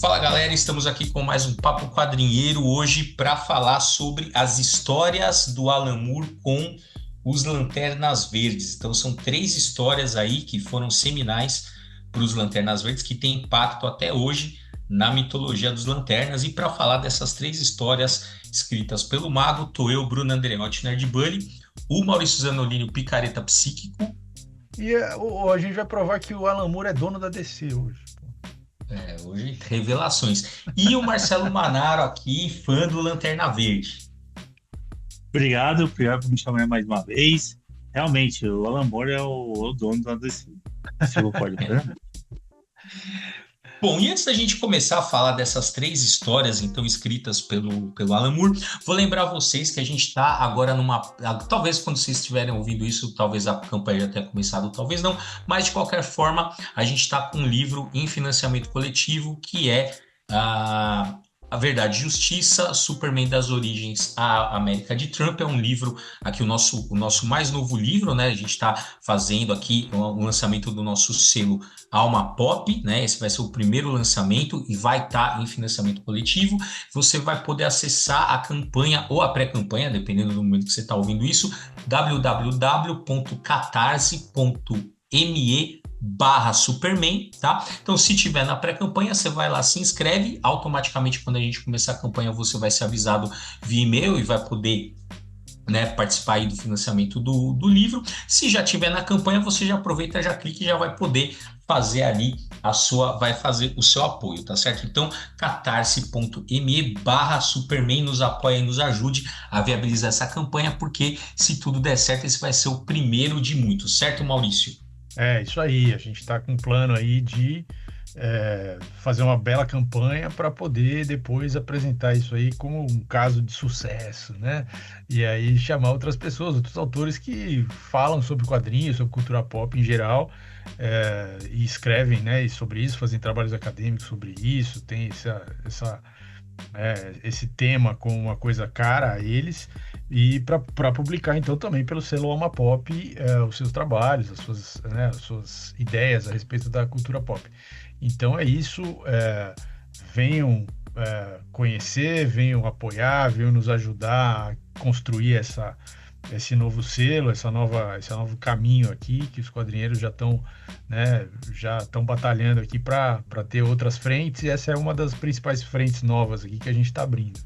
Fala galera, estamos aqui com mais um Papo Quadrinheiro hoje para falar sobre as histórias do Alan Moore com os Lanternas Verdes. Então são 3 histórias aí que foram seminais para os Lanternas Verdes, que têm impacto até hoje na mitologia dos Lanternas. E para falar dessas 3 histórias escritas pelo Mago, tô eu, Bruno Andreotti, Nerd Bunny, o Maurício Zanolini, o Picareta Psíquico. E a gente vai provar que o Alan Moore é dono da DC hoje. Hoje, revelações. E o Marcelo Manaro aqui, fã do Lanterna Verde. Obrigado por me chamar mais uma vez. Realmente, o Alan Moore é o dono da DC. Você concorda com ele? Bom, e antes da gente começar a falar dessas 3 histórias, então, escritas pelo Alan Moore, vou lembrar vocês que a gente está agora talvez quando vocês estiverem ouvindo isso, talvez a campanha já tenha começado, talvez não, mas de qualquer forma, a gente está com um livro em financiamento coletivo, que é A Verdade e Justiça, Superman das Origens à América de Trump. É um livro, aqui o nosso mais novo livro, né? A gente está fazendo aqui o lançamento do nosso selo Alma Pop, né? Esse vai ser o primeiro lançamento e vai estar em financiamento coletivo. Você vai poder acessar a campanha ou a pré-campanha, dependendo do momento que você está ouvindo isso, www.catarse.me/Superman, tá? Então, se tiver na pré-campanha, você vai lá, se inscreve, automaticamente quando a gente começar a campanha, você vai ser avisado via e-mail e vai poder, né, participar aí do financiamento do livro. Se já tiver na campanha, você já aproveita, já clica e já vai poder fazer ali vai fazer o seu apoio, tá certo? Então, catarse.me/Superman, nos apoia e nos ajude a viabilizar essa campanha, porque se tudo der certo, esse vai ser o primeiro de muitos, certo, Maurício? É isso aí, a gente está com um plano aí de fazer uma bela campanha para poder depois apresentar isso aí como um caso de sucesso, né? E aí chamar outras pessoas, outros autores que falam sobre quadrinhos, sobre cultura pop em geral, e escrevem, né, sobre isso, fazem trabalhos acadêmicos sobre isso, tem esse tema como uma coisa cara a eles, e para publicar então também pelo selo Alma Pop os seus trabalhos, as suas ideias a respeito da cultura pop. Então é isso, venham conhecer, venham apoiar, venham nos ajudar a construir esse novo selo, esse novo caminho aqui, que os quadrinheiros já estão, né, já estão batalhando aqui para ter outras frentes, e essa é uma das principais frentes novas aqui que a gente está abrindo.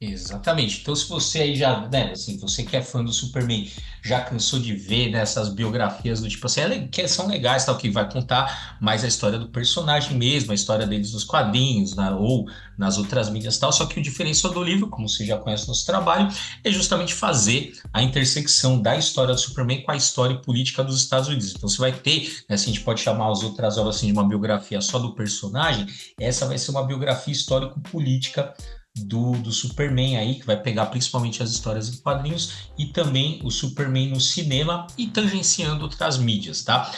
Exatamente. Então, se você aí já, né, assim, você que é fã do Superman, já cansou de ver nessas biografias do tipo assim, que são legais, tal, que vai contar mais a história do personagem mesmo, a história deles nos quadrinhos, ou nas outras mídias, tal. Só que o diferencial do livro, como você já conhece o nosso trabalho, é justamente fazer a intersecção da história do Superman com a história política dos Estados Unidos. Então, você vai ter, né, se a gente pode chamar as outras obras assim, de uma biografia só do personagem, essa vai ser uma biografia histórico-política do Superman aí, que vai pegar principalmente as histórias em quadrinhos e também o Superman no cinema e tangenciando outras mídias, tá?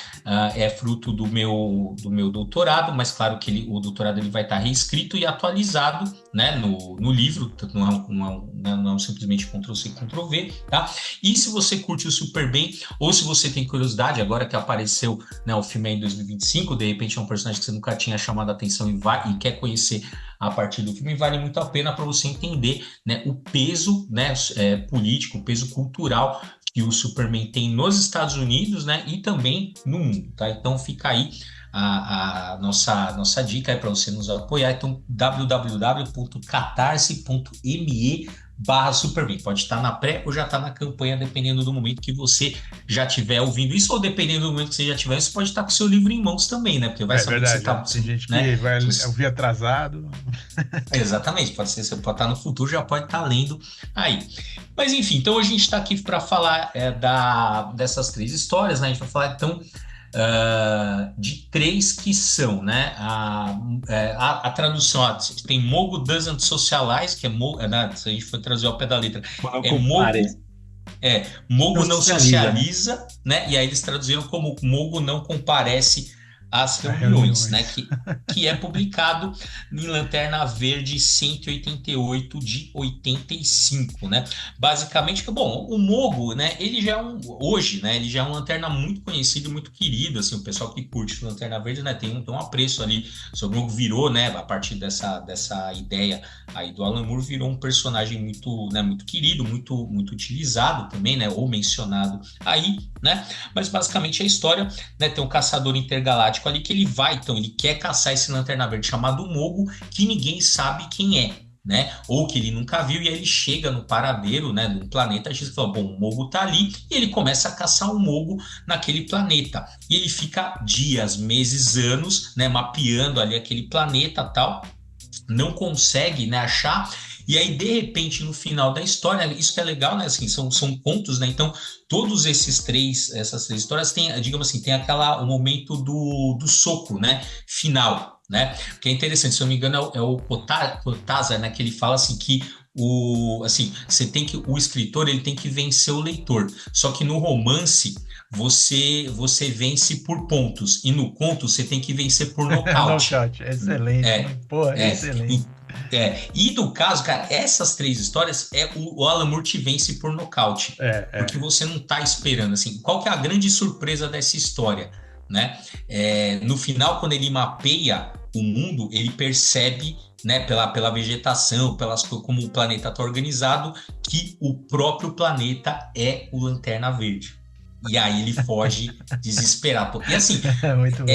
É fruto do meu doutorado, mas claro que o doutorado ele vai estar reescrito e atualizado, né, no livro, não é simplesmente Ctrl+C, Ctrl+V, tá? E se você curte o Superman, ou se você tem curiosidade, agora que apareceu, né, o filme aí em 2025, de repente é um personagem que você nunca tinha chamado a atenção e quer conhecer a partir do filme, vale muito a pena para você entender, né, o peso, né, político, o peso cultural que o Superman tem nos Estados Unidos, né, e também no mundo, tá? Então fica aí a nossa dica para você nos apoiar. Então, www.catarse.me/Superman. Pode estar na pré ou já está na campanha, dependendo do momento que você já estiver ouvindo isso, ou dependendo do momento que você já tiver, você pode estar com o seu livro em mãos também, né? Porque vai É saber que você verdade, está, tem gente né? que vai ouvir atrasado. Exatamente, pode ser, você pode estar no futuro, já pode estar lendo aí. Mas enfim, então a gente está aqui para falar dessas 3 histórias, né? A gente vai falar então de 3 que são, né? A tradução, tem Mogo Doesn't Socialize, que né, se a gente for traduzir ao pé da letra, Quando é compare, Mogo não não socializa, né? socializa, né? E aí eles traduziram como Mogo não comparece As As Reuniões, né? reuniões. Que é publicado em Lanterna Verde 188 de 85, né? Basicamente, bom, o Mogo, né? Ele já é hoje, né? Ele já é um Lanterna muito conhecido e muito querido, assim, o pessoal que curte Lanterna Verde, né? Tem um apreço ali sobre o Mogo, virou, né? A partir dessa ideia aí do Alan Moore, virou um personagem muito, né? Muito querido, muito utilizado também, né? Ou mencionado aí, né? Mas basicamente a história, né, tem um caçador intergaláctico ali que ele vai, então, ele quer caçar esse Lanterna Verde chamado Mogo, que ninguém sabe quem é, né? Ou que ele nunca viu, e aí ele chega no paradeiro, né, num planeta X, e fala, bom, o Mogo tá ali, e ele começa a caçar o Mogo naquele planeta. E ele fica dias, meses, anos, né, mapeando ali aquele planeta tal, não consegue, né, achar. E aí, de repente, no final da história, isso que é legal, né? Assim, são contos, né? Então, todos essas três histórias têm, digamos assim, tem o momento do soco, né? Final, né? Que é interessante, se eu não me engano, é o Cortázar, né? Que ele fala assim que o escritor ele tem que vencer o leitor. Só que no romance você vence por pontos e no conto você tem que vencer por nocaute. Nocaute, excelente, É, hein? Porra, é, excelente. e do caso, cara, essas três histórias o Alan Moore te vence por nocaute, porque É. você não tá esperando, assim, qual que é a grande surpresa dessa história, né? No final, quando ele mapeia o mundo, ele percebe, né, pela vegetação, como o planeta está organizado, que o próprio planeta é o Lanterna Verde. E aí ele foge desesperado. E assim, É muito bom.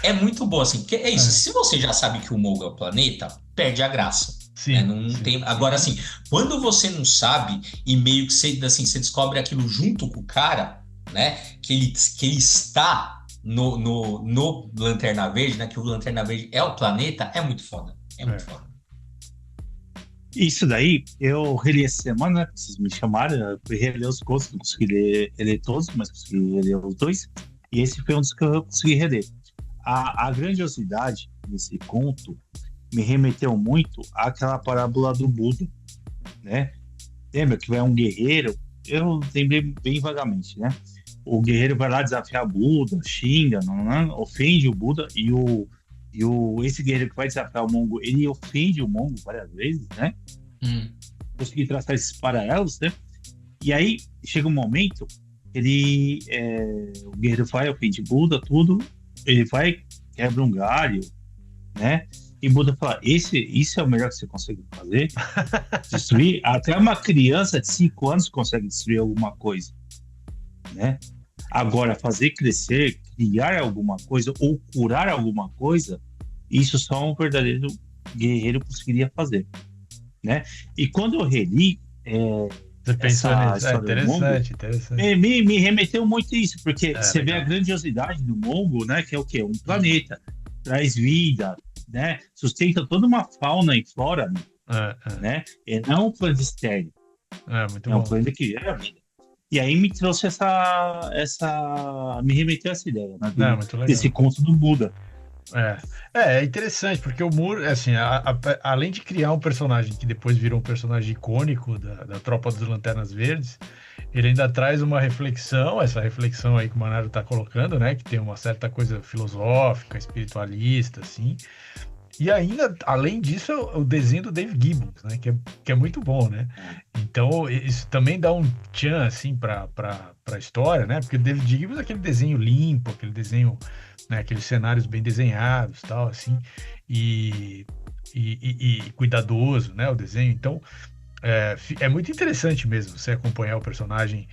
é muito bom, assim, porque é isso. É. Se você já sabe que o Mogo é o planeta, perde a graça. Né? Sim, Não sim. tem. Agora, assim, quando você não sabe e meio que você descobre aquilo junto com o cara, né? Que ele está no Lanterna Verde, né? Que o Lanterna Verde é o planeta, é muito foda. É muito É. foda. Isso daí, eu reli essa semana, né? Vocês me chamaram, eu fui reler os contos, não consegui ler todos, mas consegui ler os dois. E esse foi um dos que eu consegui reler. A grandiosidade desse conto me remeteu muito àquela parábola do Buda, né? Lembra que vai um guerreiro, eu lembrei bem vagamente, né? O guerreiro vai lá desafiar Buda, xinga, não, ofende o Buda, esse guerreiro que vai desafiar o Mongo, ele ofende o Mongo várias vezes, né? Hum. Consegui traçar esses paralelos, né? E aí chega um momento, o guerreiro vai, ofende Buda, tudo, ele vai, quebra um galho, né? E Buda fala, isso é o melhor que você consegue fazer? Destruir? Até uma criança de 5 anos consegue destruir alguma coisa, né? Agora, fazer crescer, criar alguma coisa ou curar alguma coisa, isso só um verdadeiro guerreiro conseguiria fazer, né? E quando eu reli Você pensou essa nisso? É história do Mongo, interessante, interessante. me remeteu muito a isso, porque É, você vê a legal. grandiosidade do Mongo, né? Que é o quê? Um planeta, traz vida, né? Sustenta toda uma fauna e flora, É, né? E não é um planeta estéril, muito é um bom. planeta que gera vida. E aí me trouxe me remeteu a essa ideia, né? Não, muito legal. Desse conto do Buda. É interessante, porque o Moore, assim, além de criar um personagem que depois virou um personagem icônico da Tropa das Lanternas Verdes, ele ainda traz uma reflexão, essa reflexão aí que o Manaro está colocando, né, que tem uma certa coisa filosófica, espiritualista, assim, e ainda, além disso, o desenho do Dave Gibbons, né, que é muito bom, né, então isso também dá um tchan, assim, para a história, né, porque o David Gibbons é aquele desenho limpo, aquele desenho, né, aqueles cenários bem desenhados, tal, assim, e cuidadoso, né, o desenho. Então, é muito interessante mesmo você acompanhar o personagem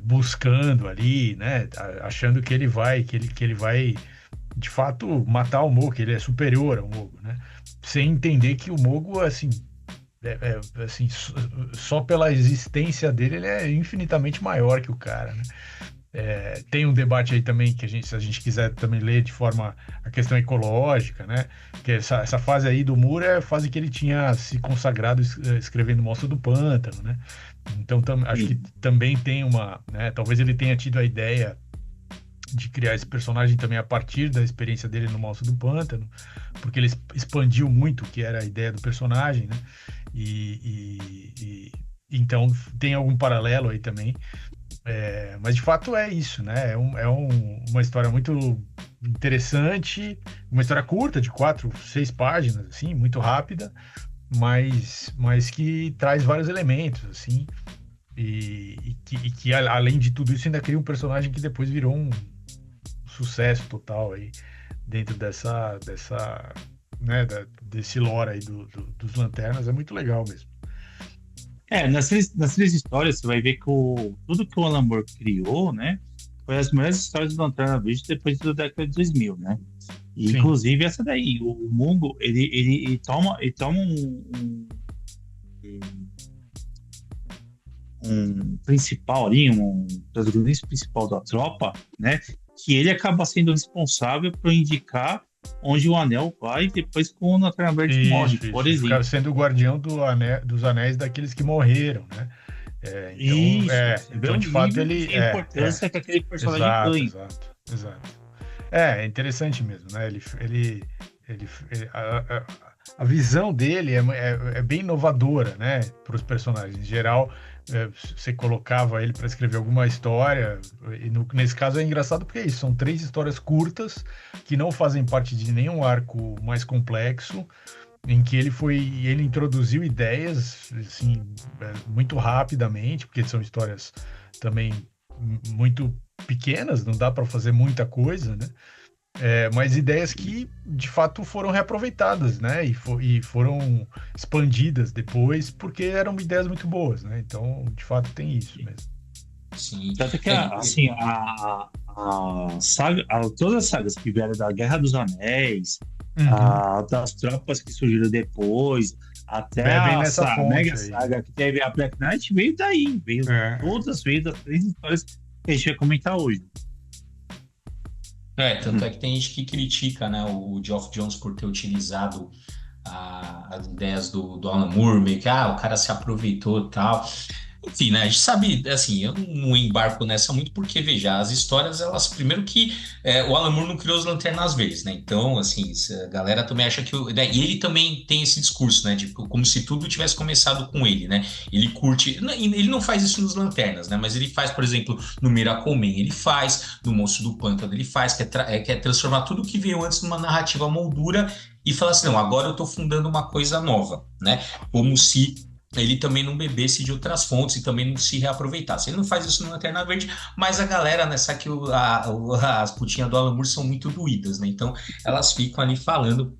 buscando ali, né, achando que ele vai, de fato matar o Mogo, que ele é superior ao Mogo, né, sem entender que o Mogo, assim, assim, só pela existência dele, ele é infinitamente maior que o cara, né? Tem um debate aí também que se a gente quiser também ler de forma a questão ecológica, né? Que essa fase aí do Moore é a fase que ele tinha se consagrado escrevendo Monstro do Pântano, né? Então acho que também tem né? Talvez ele tenha tido a ideia de criar esse personagem também a partir da experiência dele no Monstro do Pântano, porque ele expandiu muito o que era a ideia do personagem, né? Então tem algum paralelo aí também. Mas de fato é isso, né? Uma história muito interessante, uma história curta, de 4, 6 páginas, assim, muito rápida, mas que traz vários elementos, assim, e que além de tudo isso ainda cria um personagem que depois virou um sucesso total aí dentro dessa né, desse lore aí dos Lanternas. É muito legal mesmo. Nas três histórias você vai ver que tudo que o Alan Moore criou, né, foi as melhores histórias do Lanterna Verde depois da década de 2000, né? E, Sim. inclusive essa daí, o Mungo, ele toma um principal ali, um protagonista principal da tropa, né? Que ele acaba sendo responsável por indicar onde o anel vai depois que o Lanterna Verde morre, por Isso. Ficar exemplo. sendo o guardião dos anéis daqueles que morreram, né? Você vê Então o de fato nível ele de importância que aquele personagem exato, ganha. exato. É interessante mesmo, né? A visão dele é bem inovadora, né? Para os personagens. Em geral, você colocava ele para escrever alguma história, e nesse caso é engraçado porque é isso, são 3 histórias curtas que não fazem parte de nenhum arco mais complexo, em que ele introduziu ideias assim, muito rapidamente, porque são histórias também muito pequenas, não dá para fazer muita coisa, né? Mas ideias que de fato foram reaproveitadas, né? E foram expandidas depois, porque eram ideias muito boas, né? Então, de fato, tem isso mesmo. Sim. Tanto que, É, assim, a saga, todas as sagas que vieram da Guerra dos Anéis, Uhum. das tropas que surgiram depois, até Bem nessa Mega fonte aí. Saga que teve a Black Knight, veio daí, É. todas veio das 3 histórias que a gente vai comentar hoje. tanto é que tem gente que critica, né, o Geoff Johns por ter utilizado as ideias do Alan Moore, meio que, o cara se aproveitou e tal. Enfim, né? A gente sabe, assim, eu não embarco nessa muito porque, veja, as histórias, elas, primeiro que o Alan Moore não criou as Lanternas Verdes, né? Então, assim, a galera também acha que... né? E ele também tem esse discurso, né? Tipo, como se tudo tivesse começado com ele, né? Ele curte... Ele não faz isso nos Lanternas, né? Mas ele faz, por exemplo, no Miracleman, ele faz, no Monstro do Pântano, ele faz, que é transformar tudo que veio antes numa narrativa moldura e falar assim, não, agora eu tô fundando uma coisa nova, né? Como se ele também não bebesse de outras fontes e também não se reaproveitasse. Ele não faz isso no Lanterna Verde, mas a galera, né, sabe que as putinhas do Alan Moore são muito doídas, né? Então elas ficam ali falando,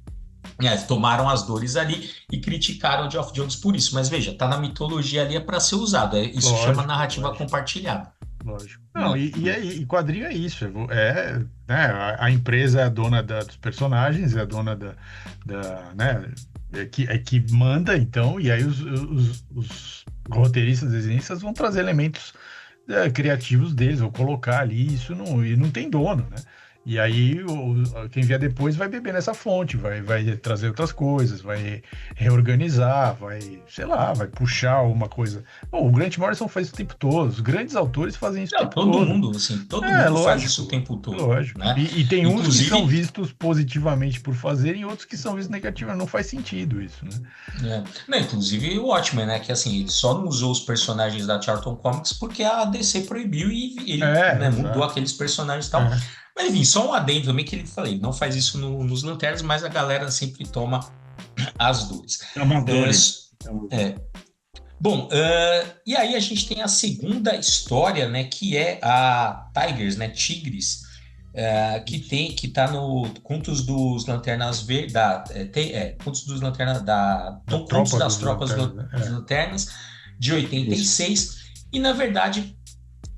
tomaram as dores ali e criticaram o Geoff Jones por isso. Mas veja, tá na mitologia ali, é para ser usado. Isso chama Lógico, narrativa lógico, compartilhada. lógico. Não, Né? e quadrinho é isso. Né, a empresa é a dona dos personagens, é a dona né, que manda, então, e aí os roteiristas, desenhistas vão trazer elementos criativos deles, vão colocar ali, e não tem dono, né? E aí quem vier depois vai beber nessa fonte, vai trazer outras coisas, vai reorganizar, sei lá, vai puxar uma coisa. Bom, o Grant Morrison faz isso o tempo todo, os grandes autores fazem isso o Não, tempo todo todo. mundo, assim, todo mundo faz isso o Lógico, tempo todo, lógico. né? E tem uns que são Inclusive, vistos positivamente por fazerem, e outros que são vistos negativamente. Não faz sentido isso, né? Não, inclusive o Watchmen, né? Que assim, ele só não usou os personagens da Charlton Comics porque a DC proibiu e ele, né, mudou Exato. aqueles personagens e tal. Mas enfim, só um adendo também que ele falei, não faz isso nos Lanternas, mas a galera sempre toma as dores. É uma dores. Bom, e aí a gente tem a segunda história, né? Que é a Tigers, né? Tigres. Que tá no Contos dos Lanternas Verdes, Contos dos Lanternas Contos das Tropas Lanternas, dos né? Lanternas de 86 e na verdade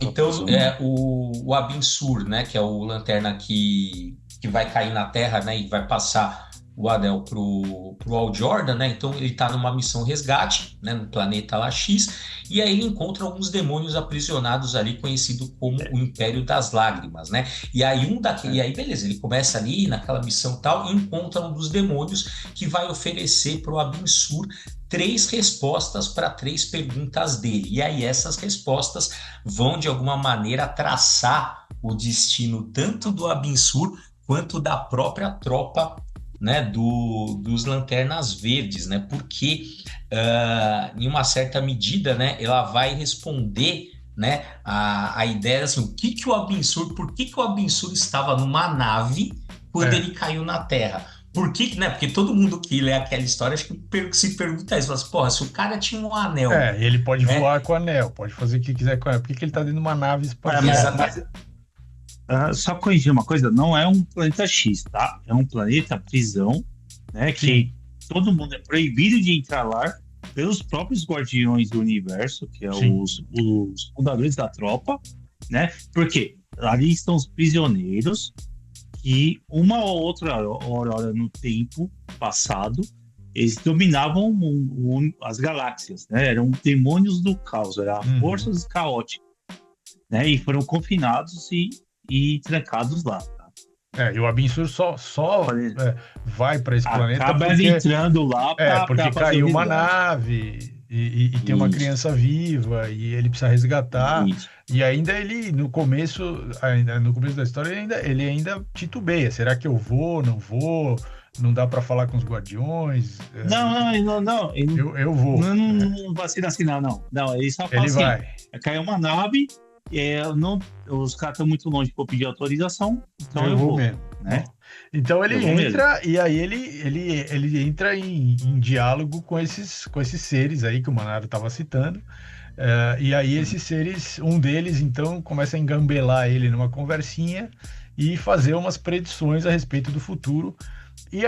então Tropas o Abin Sur, né, que é o lanterna que vai cair na Terra, né, e vai passar o anel pro Hal Jordan, né? Então ele tá numa missão resgate, né, no planeta lá X, e aí ele encontra alguns demônios aprisionados ali, conhecido como o Império das Lágrimas, né? E aí e aí beleza, ele começa ali naquela missão tal e encontra um dos demônios que vai oferecer pro Abin Sur 3 respostas para 3 perguntas dele. E aí essas respostas vão de alguma maneira traçar o destino tanto do Abin Sur quanto da própria tropa, né, dos Lanternas Verdes, né, porque em uma certa medida, né, ela vai responder né? A ideia era assim, por que que o Abin-Sur estava numa nave quando É, ele caiu na Terra? Por que, né? Porque todo mundo que lê aquela história acho que se pergunta isso, fala assim, porra, se o cara tinha um anel, ele pode né? voar com o anel, pode fazer o que quiser com o anel. Por que que ele tá dentro de uma nave espacial? Exata, Só corrigir uma coisa, não é um planeta X, tá? É um planeta prisão, né? Sim. Que todo mundo é proibido de entrar lá pelos próprios guardiões do universo, que é Sim. os fundadores da tropa, né? Porque ali estão os prisioneiros que uma ou outra hora no tempo passado eles dominavam as galáxias, né? Eram demônios do caos, eram Uhum. forças caóticas, né? E foram confinados e trancados lá. Tá? E o Abin-Sur vai para esse planeta Acaba porque entrando lá porque para fazer o caiu uma resgate. nave e tem uma Isso, criança viva e ele precisa resgatar. isso. E ainda ele, no começo da história, ele ainda titubeia. Será que eu vou? Não vou? Não dá para falar com os guardiões? Não, ele Eu vou, né? não vacina assim, não, não. Não, ele só fala Ele assim: vai. caiu uma nave, não, os caras estão muito longe para pedir autorização, então Eu eu vou vou, mesmo. né? Bom, então Eu ele vou mesmo. entra e aí ele entra em diálogo com esses seres aí que o Manaro estava citando. E aí esses seres, um deles então começa a engambelar ele numa conversinha e fazer umas predições a respeito do futuro. E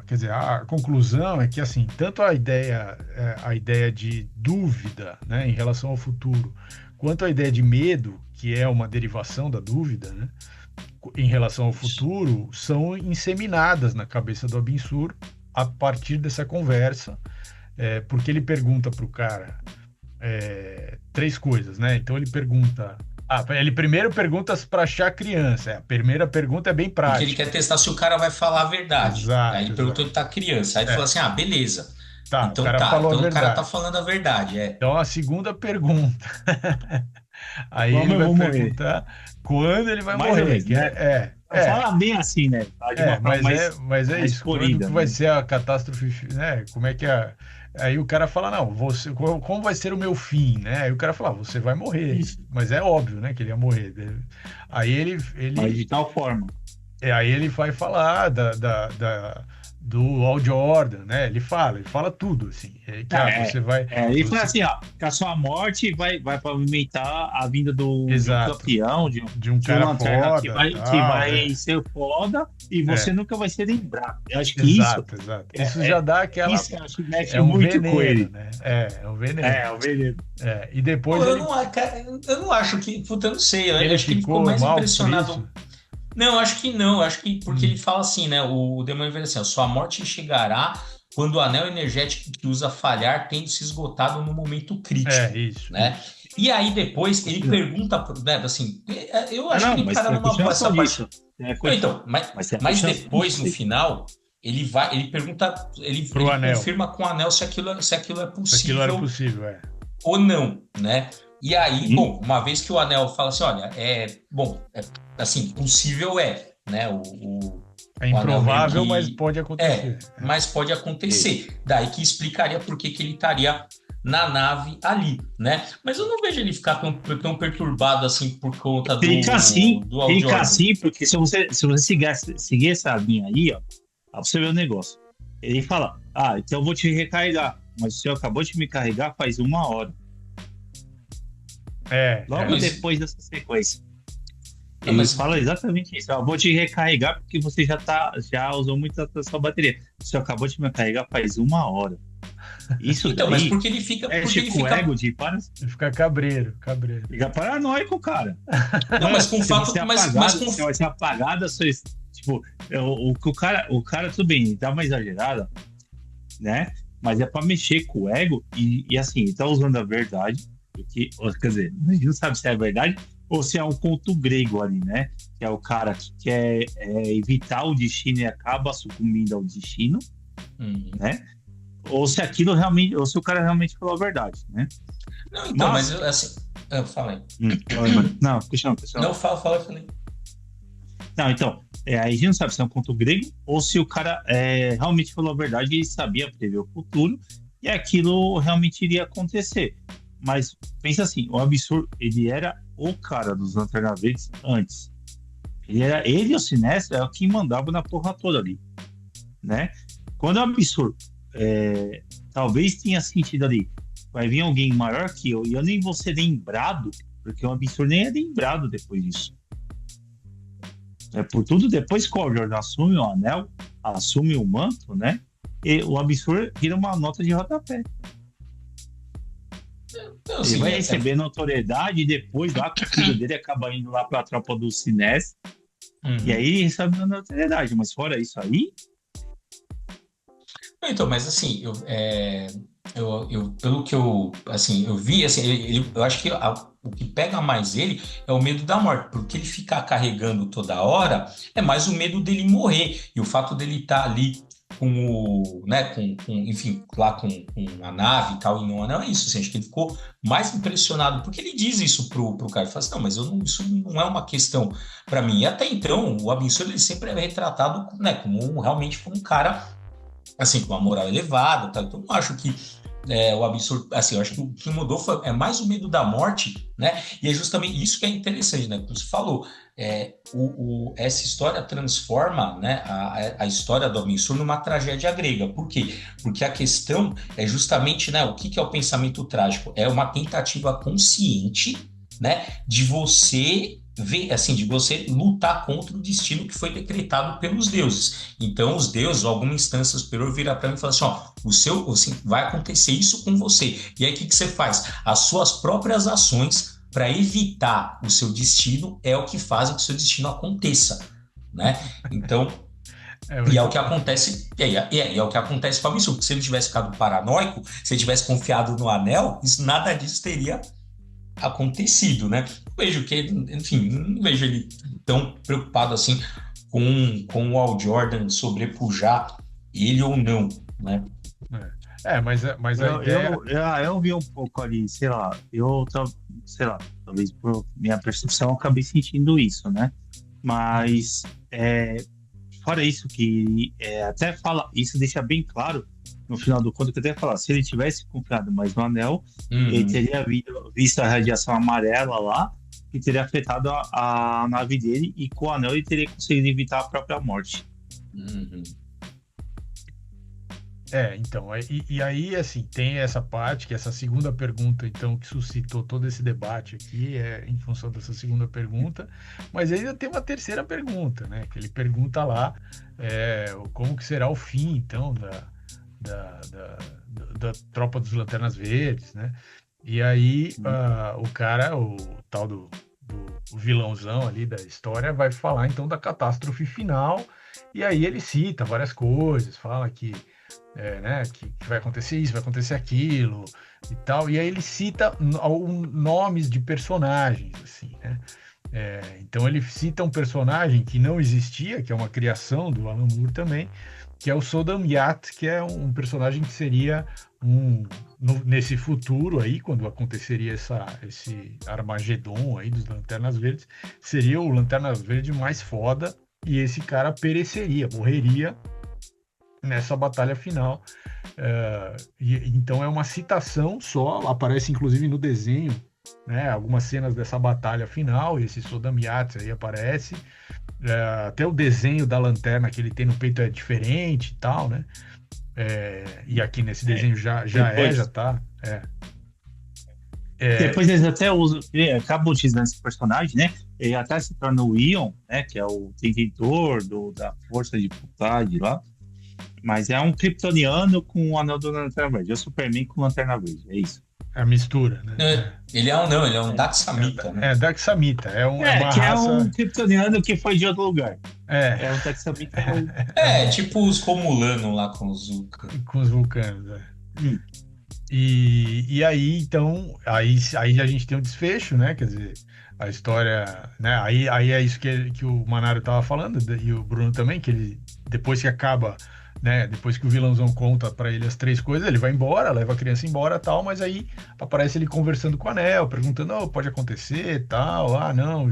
quer dizer, a conclusão é que assim, tanto a ideia de dúvida, né, em relação ao futuro, quanto a ideia de medo, que é uma derivação da dúvida, né, em relação ao futuro, são inseminadas na cabeça do Abin-Sur a partir dessa conversa, porque ele pergunta para o cara três coisas, né? Então ele pergunta. Ele primeiro pergunta para achar a criança. A primeira pergunta é bem porque ele quer prática. testar se o cara vai falar a verdade. Aí Exato, ele perguntou exato. se tá criança. Aí ele falou É, assim: ah, beleza. tá, o Então cara tá, falou a então o cara tá verdade. falando a verdade, é. Então a segunda pergunta. Aí Como ele eu vai vou morrer? perguntar quando ele vai Mais ou morrer. menos, Que né? Fala bem assim, né? Fala de uma forma mas é mais isso. Quando polida, que vai né? ser a catástrofe, né? Como é que é? Aí o cara fala, não, como vai ser o meu fim, né? Aí o cara fala, você vai morrer. Isso. Mas é óbvio, né, que ele ia morrer. Aí ele, Mas de ele, tal forma. aí ele vai falar do Hal Jordan, né? Ele fala tudo, assim. Que É, você vai. ele fala assim, ó, que a sua morte vai pavimentar a vinda de um Exato. campeão, De um de um cara lanterna foda, que tal. vai ser foda e você É, nunca vai ser lembrado. Eu acho que isso exato, exato. Isso é, já é dá aquela. isso eu acho que mexe É um muito com veneno, ele. né? É um veneno. O veneno. E Pô, depois ele, cara, eu não acho que. Puta, eu não sei. Eu ele acho que ele ficou ficou mais mal por impressionado. isso. Não, acho que não. Acho que porque ele Hum, fala assim, né? O demônio vira assim: ó, sua morte chegará quando o anel energético que usa falhar tendo se esgotado no momento crítico, isso, né? isso. E aí depois ele Continua. pergunta, né, assim, eu Ah, acho que não, ele mas para tem a numa continuação essa parte. disso. Tem a Não, continu- então, mas, mas tem a mas continuação depois no disso. final ele pergunta, Pro ele anel. confirma com o anel se aquilo é Se aquilo era possível possível, ou não, né? E aí, Sim. bom, uma vez que o anel fala assim, olha, assim, possível né? É O anel meio improvável, mas que pode acontecer. mas pode Isso. acontecer. Daí que explicaria por que que ele estaria na nave ali, né? Mas eu não vejo ele ficar tão perturbado assim por conta do Hal Fica Jordan. assim, porque se você seguir essa linha aí, ó, pra você ver o negócio. Ele fala, então eu vou te recarregar, mas o senhor acabou de me carregar faz 1 hora. Logo Mas, depois dessa sequência. não, Ele mas fala exatamente isso. Eu vou te recarregar porque você já usou muito da sua bateria. Você acabou de me carregar faz 1 hora. Isso então, mas daí porque ele fica, porque ele tipo o fica, ego de para, Fica cabreiro, cabreiro. fica paranoico, cara. não, mas com o Você vai fato, ser mas apagado, com você vai ser apagado. Tipo, o cara, tudo bem, dá uma exagerada, né? Mas é pra mexer com o ego e assim, ele tá usando a verdade, porque, quer dizer, a gente não sabe se é verdade ou se é um conto grego ali, né? Que é o cara que quer evitar o destino e acaba sucumbindo ao destino, Uhum. né? Ou se aquilo realmente, ou se o cara realmente falou a verdade, né? Não, então, mas Mas, assim, fala aí. não, continua. Não, fala, eu falei. Não, então, aí a gente não sabe se é um conto grego ou se o cara realmente falou a verdade e sabia prever o futuro e aquilo realmente iria acontecer. Mas pensa assim, o Absurdo, ele era o cara dos Lanterna Verdes antes. Ele e o Sinestro é o que mandava na porra toda ali, né? Quando o Absurdo talvez tenha sentido ali, vai vir alguém maior que eu, e eu nem vou ser lembrado, porque o Absurdo nem é lembrado depois disso. É por tudo, depois que o Jordan assume o anel, assume o manto, né? E o Absurdo vira uma nota de rodapé. Então, Ele assim, vai receber notoriedade e depois lá com o filho dele acaba indo lá pra tropa do Sinestro. E aí recebe a notoriedade. Mas fora isso aí, Então, mas assim, pelo que eu, assim, eu vi, assim, eu acho que o que pega mais ele é o medo da morte, porque ele ficar carregando toda hora é mais o medo dele morrer, e o fato dele estar ali com o, né, enfim, lá com a nave e tal, e não é isso, assim, acho que ele ficou mais impressionado, porque ele diz isso pro cara, ele fala assim, não, mas isso não é uma questão para mim, e até então, o Absurdo, ele sempre é retratado, né, realmente como um cara assim, com uma moral elevada, tá? Então, eu não acho que o Absurdo, assim, eu acho que o que mudou é mais o medo da morte, né? E é justamente isso que é interessante, né? Como você falou, essa história transforma, né, a história do Absurdo numa tragédia grega. Por quê? Porque a questão é justamente, né, o que é o pensamento trágico? É uma tentativa consciente, né, de você ver, assim, de você lutar contra o destino que foi decretado pelos deuses. Então, os deuses, alguma instância superior, vira para mim e fala assim, ó, assim, vai acontecer isso com você. E aí, o que você faz? As suas próprias ações para evitar o seu destino é o que faz que o seu destino aconteça, né? Então, e é o que acontece, é o que acontece com o Absurdo. Se ele tivesse ficado paranoico, se ele tivesse confiado no anel, nada disso teria acontecido, né? Não vejo que, enfim, não vejo ele tão preocupado assim com o Hal Jordan sobrepujar ele ou não, né? Mas a ideia... eu vi um pouco ali, sei lá, sei lá, talvez por minha percepção eu acabei sentindo isso, né? Mas fora isso que até fala, isso deixa bem claro no final do conto, que até fala, se ele tivesse confiado mais no anel, ele teria visto a radiação amarela lá, que teria afetado a nave dele, e com o anel ele teria conseguido evitar a própria morte. Então, e aí, assim, tem essa parte, que essa segunda pergunta, então, que suscitou todo esse debate aqui, em função dessa segunda pergunta, mas ainda tem uma terceira pergunta, né, que ele pergunta lá, como que será o fim, então, da tropa dos Lanternas Verdes, né, e aí o cara, o tal do vilãozão ali da história, vai falar, então, da catástrofe final, e aí ele cita várias coisas, fala que né, que vai acontecer isso, vai acontecer aquilo e tal, e aí ele cita nomes de personagens, assim, né? Então ele cita um personagem que não existia, que é uma criação do Alan Moore também, que é o Sodam Yat, que é um personagem que seria nesse futuro aí, quando aconteceria esse Armagedon aí dos Lanternas Verdes, seria o Lanternas Verde mais foda, e esse cara pereceria, morreria nessa batalha final. Então é uma citação só, aparece inclusive no desenho, né, algumas cenas dessa batalha final, e esse Sodam Yat aí aparece, até o desenho da lanterna que ele tem no peito é diferente e tal, né, e aqui nesse desenho já tá. Depois eles até acabam utilizando esse personagem, né? Ele até se torna o Ion, né? Que é o detentor da força de vontade lá. Mas é um kryptoniano com o anel do Lanterna Verde. É o Superman com Lanterna Verde, é isso. A mistura, né? Ele é um Daxamita, né? Daxamita. É uma que raça... é um kryptoniano que foi de outro lugar. É um Daxamita. Tipo os Romulanos lá com os vulcanos. Com os vulcanos, E aí, então, aí a gente tem um desfecho, né? Quer dizer, a história, né? Aí é isso que o Manaro estava falando, e o Bruno também, que ele, depois que acaba, né? Depois que o vilãozão conta para ele as três coisas, ele vai embora, leva a criança embora, tal, mas aí aparece ele conversando com o Anel, perguntando, oh, pode acontecer, tal, não,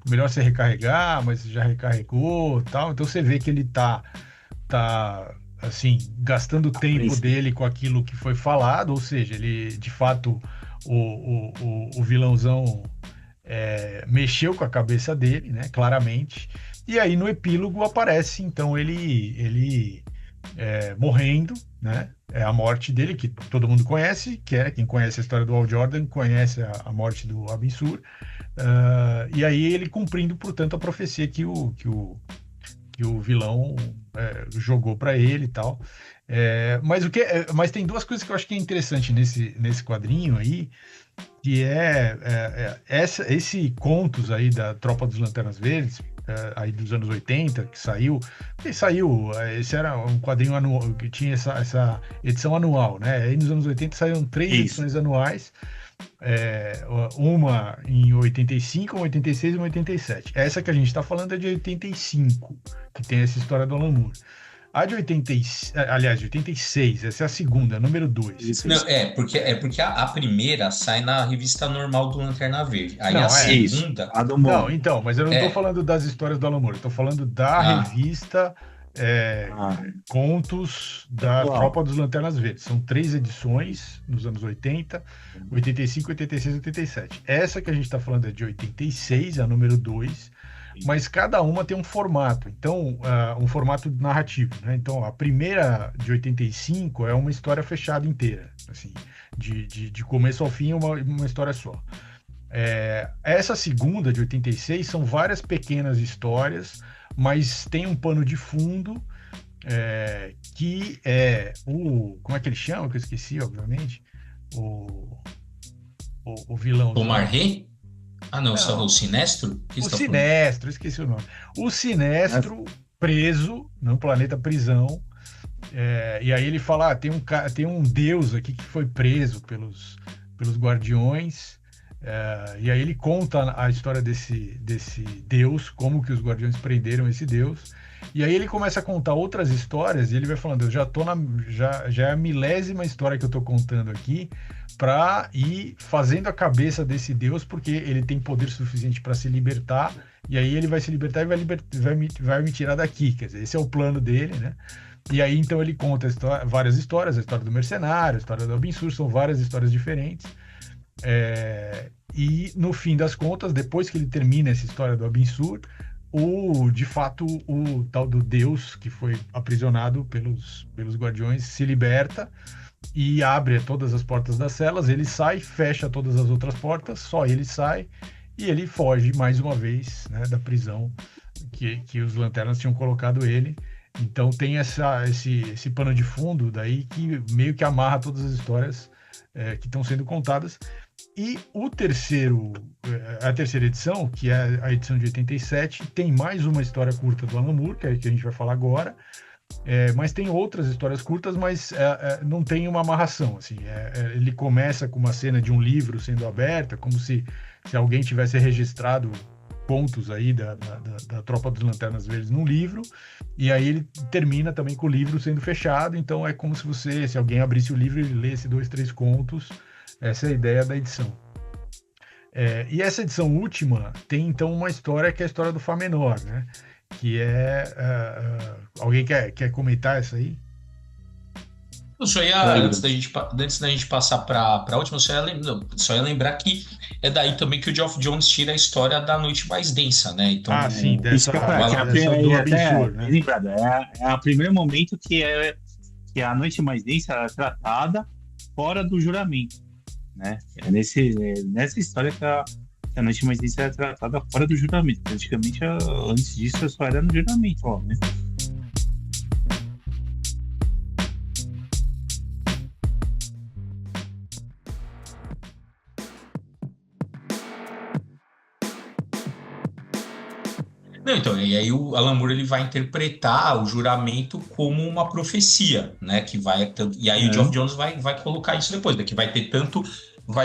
melhor você recarregar, mas já recarregou, tal. Então você vê que ele tá assim, gastando o tempo dele com aquilo que foi falado, ou seja, ele, de fato, o vilãozão mexeu com a cabeça dele, né? Claramente. E aí no epílogo aparece então ele morrendo, né? É a morte dele, que todo mundo conhece, quem conhece a história do Hal Jordan conhece a morte do Abin Sur. E aí ele cumprindo, portanto, a profecia que o vilão jogou para ele e tal. Mas tem duas coisas que eu acho que é interessante nesse quadrinho aí, que esse contos aí da Tropa dos Lanternas Verdes, aí dos anos 80, que saiu, esse era um quadrinho anual, que tinha essa edição anual, né? Aí nos anos 80 saíram 3 Isso. edições anuais, uma em 85, uma em 86 e uma em 87. Essa que a gente está falando é de 85, que tem essa história do Alan Moore. A de 86, essa é a segunda, número 2. Isso. Não, porque a primeira sai na revista normal do Lanterna Verde. Aí Não, a Isso. segunda. A do Não, Moore. então, mas eu não estou É. falando das histórias do Alan Moore, eu tô falando da Ah. revista Ah, Contos da Uau. Tropa dos Lanternas Verdes. São 3 edições nos anos 80, 85, 86 e 87. Essa que a gente está falando é de 86, a número 2, mas cada uma tem um formato, então, um formato narrativo, né? Então, a primeira de 85 é uma história fechada inteira, assim, de começo ao fim, uma história só. Essa segunda, de 86, são várias pequenas histórias, mas tem um pano de fundo, que é como é que ele chama? Que eu esqueci, obviamente. O vilão. O Marré? Ah, não, Não. o Sinestro? O que O você tá falando? Sinestro, esqueci o nome. O Sinestro preso no planeta prisão. E aí ele fala: tem um deus aqui que foi preso pelos guardiões. E aí ele conta a história desse deus, como que os guardiões prenderam esse deus. E aí ele começa a contar outras histórias e ele vai falando: eu já tô já é a milésima história que eu tô contando aqui, para ir fazendo a cabeça desse deus, porque ele tem poder suficiente para se libertar, e aí ele vai se libertar e vai me tirar daqui. Quer dizer, esse é o plano dele, né? E aí então ele conta várias histórias, a história do mercenário, a história do Abin Sur, são várias histórias diferentes. E no fim das contas, depois que ele termina essa história do Abin Sur, de fato, o tal do Deus que foi aprisionado pelos guardiões se liberta e abre todas as portas das celas, ele sai, fecha todas as outras portas, só ele sai e ele foge mais uma vez, né, da prisão que os Lanternas tinham colocado ele. Então tem esse pano de fundo daí que meio que amarra todas as histórias que estão sendo contadas. E a terceira edição, que é a edição de 87, tem mais uma história curta do Alan Moore, que é a que a gente vai falar agora, mas tem outras histórias curtas, mas não tem uma amarração. Assim, ele começa com uma cena de um livro sendo aberta, como se alguém tivesse registrado pontos aí da Tropa dos Lanternas Verdes num livro, e aí ele termina também com o livro sendo fechado, então é como se alguém abrisse o livro e lesse 2, 3 contos. Essa é a ideia da edição. E essa edição última tem então uma história que é a história do Fá Menor, né? Que alguém quer comentar essa aí? Eu só ia, antes da gente passar para a última, só ia lembrar que é daí também que o Geoff Jones tira a história da Noite Mais Densa, né? Então, sim, isso que eu falei, do Abin Sur, né? Lembrado, é o primeiro momento que a Noite Mais Densa é tratada fora do juramento, né? Nessa história que a Noite Mais Densa é tratada fora do juramento. Praticamente, antes disso, só era no juramento, ó, né? Não, então, e aí o Alan Moore ele vai interpretar o juramento como uma profecia, né? E aí o Geoff Jones vai colocar isso depois, né? Que vai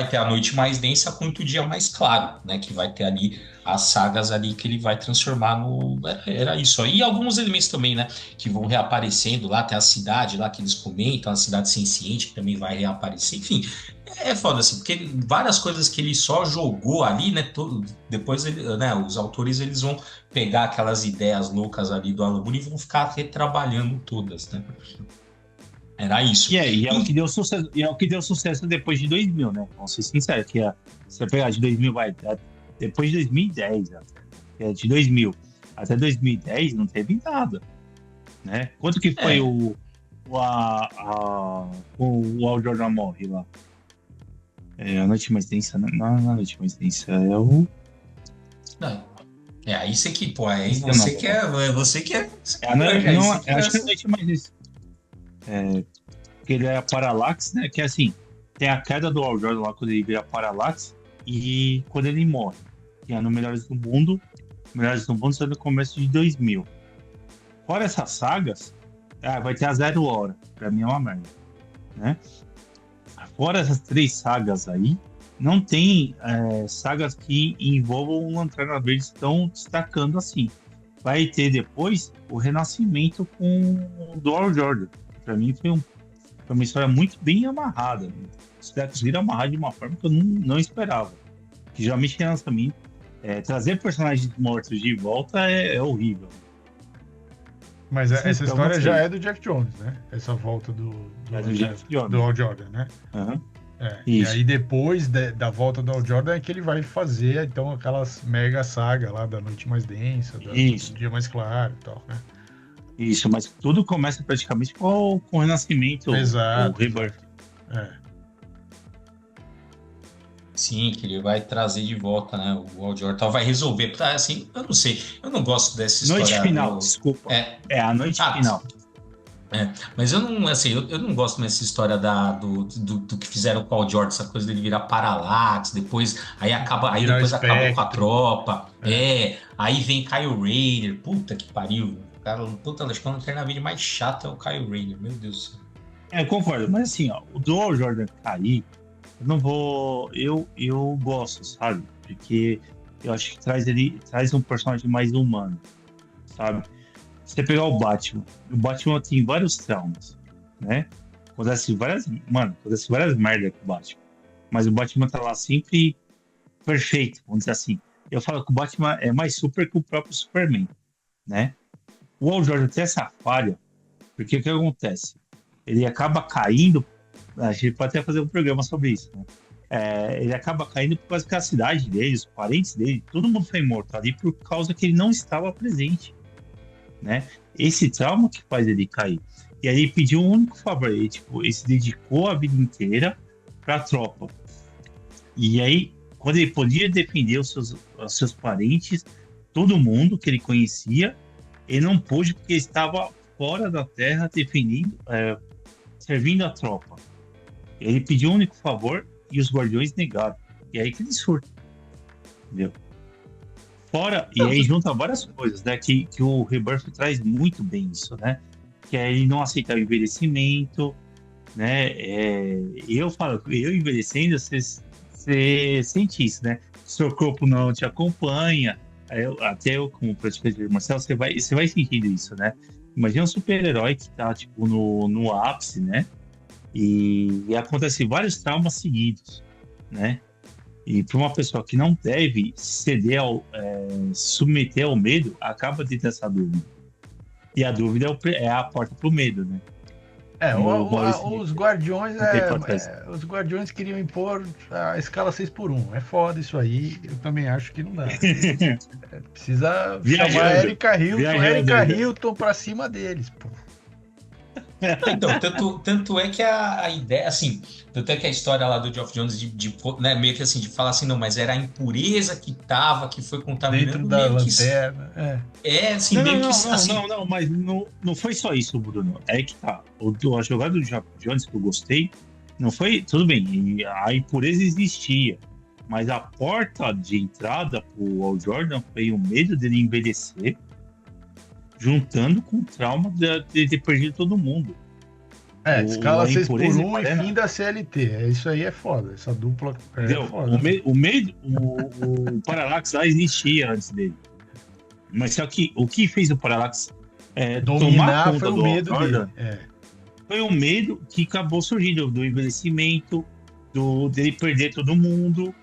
ter a noite mais densa quanto o dia mais claro, né? Que vai ter ali as sagas ali que ele vai transformar no... Era isso. E alguns elementos também, né? Que vão reaparecendo lá, tem a cidade lá que eles comentam, a cidade senciente que também vai reaparecer, enfim... É foda, assim, porque várias coisas que ele só jogou ali, né? Depois os autores eles vão pegar aquelas ideias loucas ali do Alan Moore e vão ficar retrabalhando todas, né? Era isso. E é o que deu sucesso, e é o que deu sucesso depois de 2000, né? Vamos ser sinceros, que se você pegar de 2000, depois de 2010, até, que é de 2000 até 2010, não teve nada, né? Quanto que foi É, o Al Jordan morre lá? A Noite Mais Densa, né? Não, não é a Noite Mais Densa, é o... não, aí você que, pô, aí Esqueci o nome agora. você que é, aí Não, você que acho que é a essa. Noite Mais Densa. Que ele é a Parallax, né? Que é assim, tem a queda do Al Jordan lá quando ele vira Parallax e quando ele morre. Que é no Melhores do Mundo só no começo de 2000. Fora essas sagas, vai ter a Zero Hora. Pra mim é uma merda, né? Fora essas 3 sagas aí, não tem sagas que envolvam o Lanterna Verde estão destacando assim. Vai ter depois o renascimento com o do Al Jordan. Pra mim foi uma história muito bem amarrada. Os caras conseguiram amarrar de uma forma que eu não esperava. Que geralmente renascimento, trazer personagens mortos de volta é horrível. Mas essa Então, história não já sei. é do Jeff Jones, né? Essa volta É do Jeff Jones. do Al Jordan, né? Aham. E Isso. aí depois da volta do Al Jordan é que ele vai fazer então aquelas mega saga lá da Noite Mais Densa, Isso. do Dia Mais Claro e tal, né? Isso, mas tudo começa praticamente com o Renascimento, o Exato. Rebirth. É. Sim, que ele vai trazer de volta, né? O Al Jordan vai resolver. Assim, eu não sei, eu não gosto dessa Noite história Final, do. desculpa. É, É a Noite ah, Final. mas eu não, assim, eu não gosto dessa história do que fizeram com o Al Jordan, essa coisa dele virar Parallax, depois aí acaba, aí Virar depois acaba com a espectro. tropa, aí vem Kyle Rayner, puta que pariu, cara, puta, acho que a lanterna verde mais chata é o Kyle Rayner, meu Deus do céu. Eu concordo, mas assim, ó, o do Al Jordan cair, eu não vou. Eu gosto, sabe? Porque eu acho que traz um personagem mais humano, sabe? Se você pegar o Batman tem vários traumas, né? Acontece várias merdas com o Batman. Mas o Batman tá lá sempre perfeito, vamos dizer assim. Eu falo que o Batman é mais super que o próprio Superman, né? O Al Jordan tem essa falha, porque o que acontece? Ele acaba caindo, a gente pode até fazer um programa sobre isso, né? Ele acaba caindo por causa que a cidade dele, os parentes dele, todo mundo foi morto ali por causa que ele não estava presente, né? Esse trauma que faz ele cair. E aí ele pediu um único favor, ele se dedicou a vida inteira para a tropa. E aí, quando ele podia defender os seus parentes, todo mundo que ele conhecia, ele não pôde porque ele estava fora da Terra defendendo, servindo a tropa. Ele pediu um único favor e os guardiões negaram. E aí que ele surta, entendeu? E aí junta várias coisas, né? Que o Rebirth traz muito bem isso, né? Que é ele não aceitar o envelhecimento, né? Eu envelhecendo, você sente isso, né? Seu corpo não te acompanha. Até eu, como praticante marcial, você vai sentindo isso, né? Imagina um super-herói que tá, tipo, no ápice, né? E acontece vários traumas seguidos, né? E para uma pessoa que não deve ceder se submeter ao medo, acaba de ter essa dúvida. E a dúvida é a porta para o medo, né? Os Guardiões os Guardiões queriam impor a escala 6x1. É foda isso aí, eu também acho que não dá. Precisa chamar Erika Hilton pra cima deles, pô. Então, tanto é que a ideia, assim, tanto é que a história lá do Geoff Jones né, meio que assim, de falar assim, não, mas era a impureza que foi Dentro contaminando, da meio que lanterna. assim, meio que assim. Não, mas não foi só isso, Bruno. É que tá. A jogada do Geoff Jones que eu gostei, não foi. Tudo bem, a impureza existia. Mas a porta de entrada pro Al Jordan foi o medo dele envelhecer, juntando com o trauma de ter perdido todo mundo. Escala 6x1 e fim da CLT. Isso aí é foda. Essa dupla é foda. O Parallax lá existia antes dele. Mas só que o que fez o Parallax tomar conta foi o medo Jordan, dele. foi o medo que acabou surgindo do envelhecimento, dele perder todo mundo.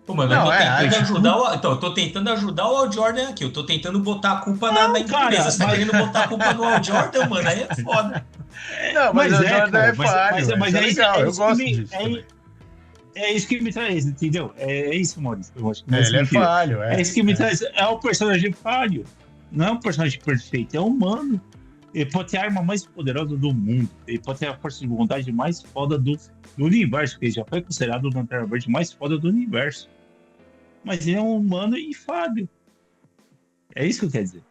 Pô, mano, eu Não, tô tentando acho que ajudar então, eu tô tentando ajudar o Al Jordan aqui. Eu tô tentando botar a culpa na Não, empresa. cara, Você tá querendo botar a culpa no Al Jordan, mano? Aí é foda. não, mas mas o é, Jordan cara, é falho, mas isso é legal, é eu isso que gosto me, disso também. é isso que me traz, entendeu? É isso, Maurício. Eu acho que É, mais ele é mentira. falho, É isso que me traz. É um personagem falho. Não é um personagem perfeito, é humano. Ele pode ter a arma mais poderosa do mundo. Ele pode ter a força de vontade mais foda do universo, porque ele já foi considerado o Lanterna Verde mais foda do universo. Mas ele é um humano e falho. É isso que eu quero dizer.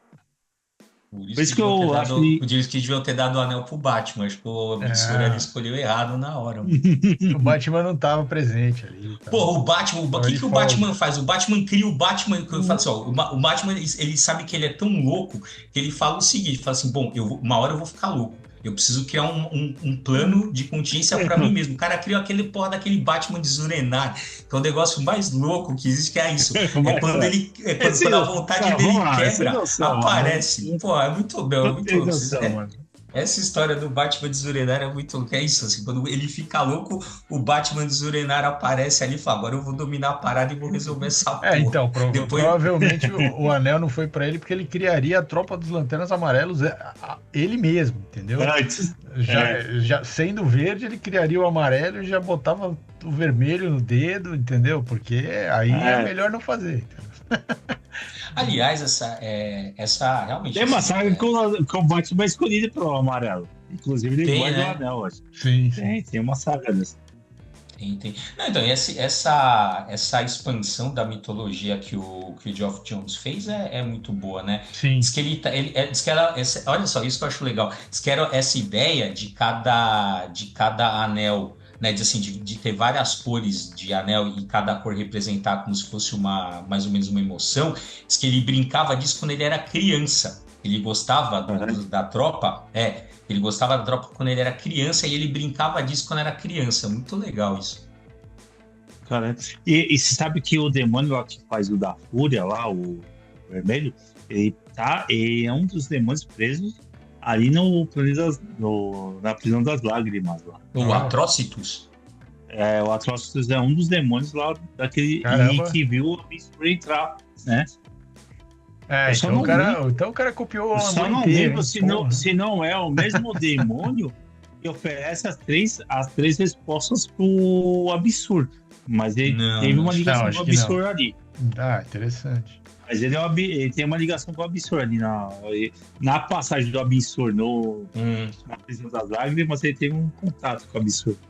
Por Por isso que isso que deviam ter eu acho dado, que. por isso que deviam ter dado o anel pro Batman. Acho que o Absurdo ele É, escolheu errado na hora, mano. o Batman não tava presente ali, Porra, o Batman, o tava que de que o folga. Batman faz? O Batman cria o Batman, que eu falo assim, ó, o Batman, ele sabe que ele é tão louco que ele fala o seguinte, fala assim, bom, uma hora eu vou ficar louco. Eu preciso criar um plano de contingência pra mim mesmo. O cara criou aquele porra daquele Batman de Zurenar, que é o negócio mais louco que existe, que é isso. É Mas, quando ele, esse, quando a não, vontade vamos dele lá, sem quebra, noção, mano. aparece. Pô, é muito, meu, é Não tem muito. noção, mano. Essa história do Batman de Zurenar é muito louco. É isso, assim, quando ele fica louco, o Batman de Zurenar aparece ali e fala: agora eu vou dominar a parada e vou resolver essa É, porra. então, Depois. provavelmente o anel não foi pra ele porque ele criaria a tropa dos Lanternas Amarelos ele mesmo, entendeu? Antes. É, Já sendo verde, ele criaria o amarelo e já botava o vermelho no dedo, entendeu? Porque aí é é. melhor não fazer. Aliás, essa realmente Tem uma assim, saga que o Batman é escolhido pelo amarelo. Inclusive, ele tem, guarda o né? anel, acho. Sim, sim. Tem uma saga dessa. Tem. Não, então, essa expansão da mitologia que o Geoff Jones fez é muito boa, né? Diz Sim. que diz que olha só, isso que eu acho legal. Diz que era essa ideia de cada anel, né? Diz assim, de ter várias cores de anel e cada cor representar como se fosse mais ou menos uma emoção. Diz que ele brincava disso quando ele era criança. Ele gostava Uhum. da tropa, ele gostava da tropa quando ele era criança e ele brincava disso quando era criança. Muito legal isso. Cara, e você sabe que o demônio lá que faz o da Fúria, lá, o vermelho, ele é um dos demônios presos ali no planeta na prisão das lágrimas lá. O Ah, Atrocitus. É, o Atrocitus é um dos demônios lá daquele e caramba. que viu o Absurdo entrar, né? É, Eu só não lembro. então o cara copiou o Eu só amor não inteiro, lembro hein? Porra. se não é o mesmo demônio que oferece as três respostas pro absurdo. Mas ele Não, teve não uma acho que Não, ligação com o acho que não. absurdo ali. Ah, interessante. Mas ele tem uma ligação com o absurdo ali na passagem do absurdo na prisão das lágrimas, ele teve um contato com o absurdo.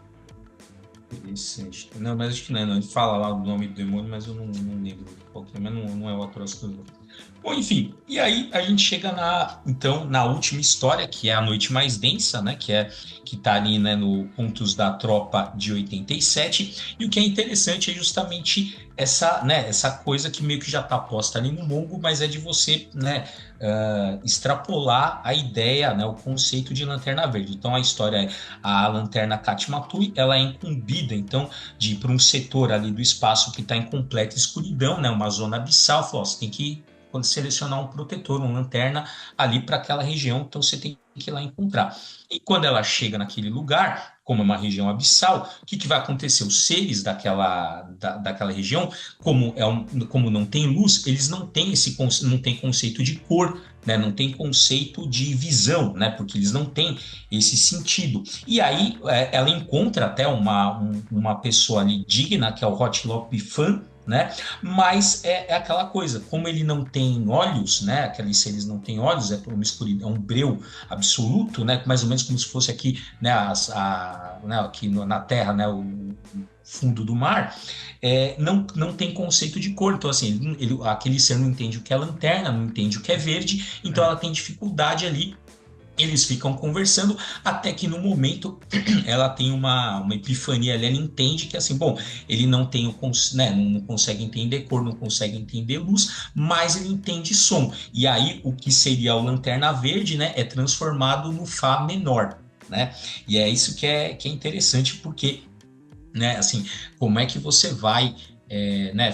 Interessante. Não, mas acho que não é, não. Ele fala lá o nome do demônio, mas eu não lembro qual que é, mas não é o Atrocitus. Não. Bom, enfim, e aí a gente chega então, na última história, que é a Noite Mais Densa, né, que tá ali, né, no Contos da Tropa de 87, e o que é interessante é justamente essa coisa que meio que já tá posta ali no longo, mas é de você, né, extrapolar a ideia, né, o conceito de Lanterna Verde. Então a história é a Lanterna Katmatui, ela é incumbida, então, de ir para um setor ali do espaço que está em completa escuridão, né, uma zona abissal, falou, você tem que selecionar um protetor, uma lanterna ali para aquela região, então você tem que ir lá encontrar. E quando ela chega naquele lugar, como é uma região abissal, o que vai acontecer? Os seres daquela região, como não tem luz, eles não têm não tem conceito de cor, né? Não tem conceito de visão, né? Porque eles não têm esse sentido. E aí ela encontra até uma pessoa ali digna, que é o Hot Bifan, né? Mas é aquela coisa, como ele não tem olhos, né? Aqueles seres não têm olhos, é uma escuridão, é um breu absoluto, né? Mais ou menos como se fosse aqui, né? Né? Aqui na Terra, né? O fundo do mar, não tem conceito de cor. Então, assim, aquele ser não entende o que é lanterna, não entende o que é verde, então ela tem dificuldade ali. Eles ficam conversando até que no momento ela tem uma epifania ali, ela entende que assim, bom, ele não tem né, não consegue entender cor, não consegue entender luz, mas ele entende som. E aí o que seria o Lanterna Verde, né, é transformado no Fá menor, né? E é isso que é interessante, porque, né, assim, como é que você vai né,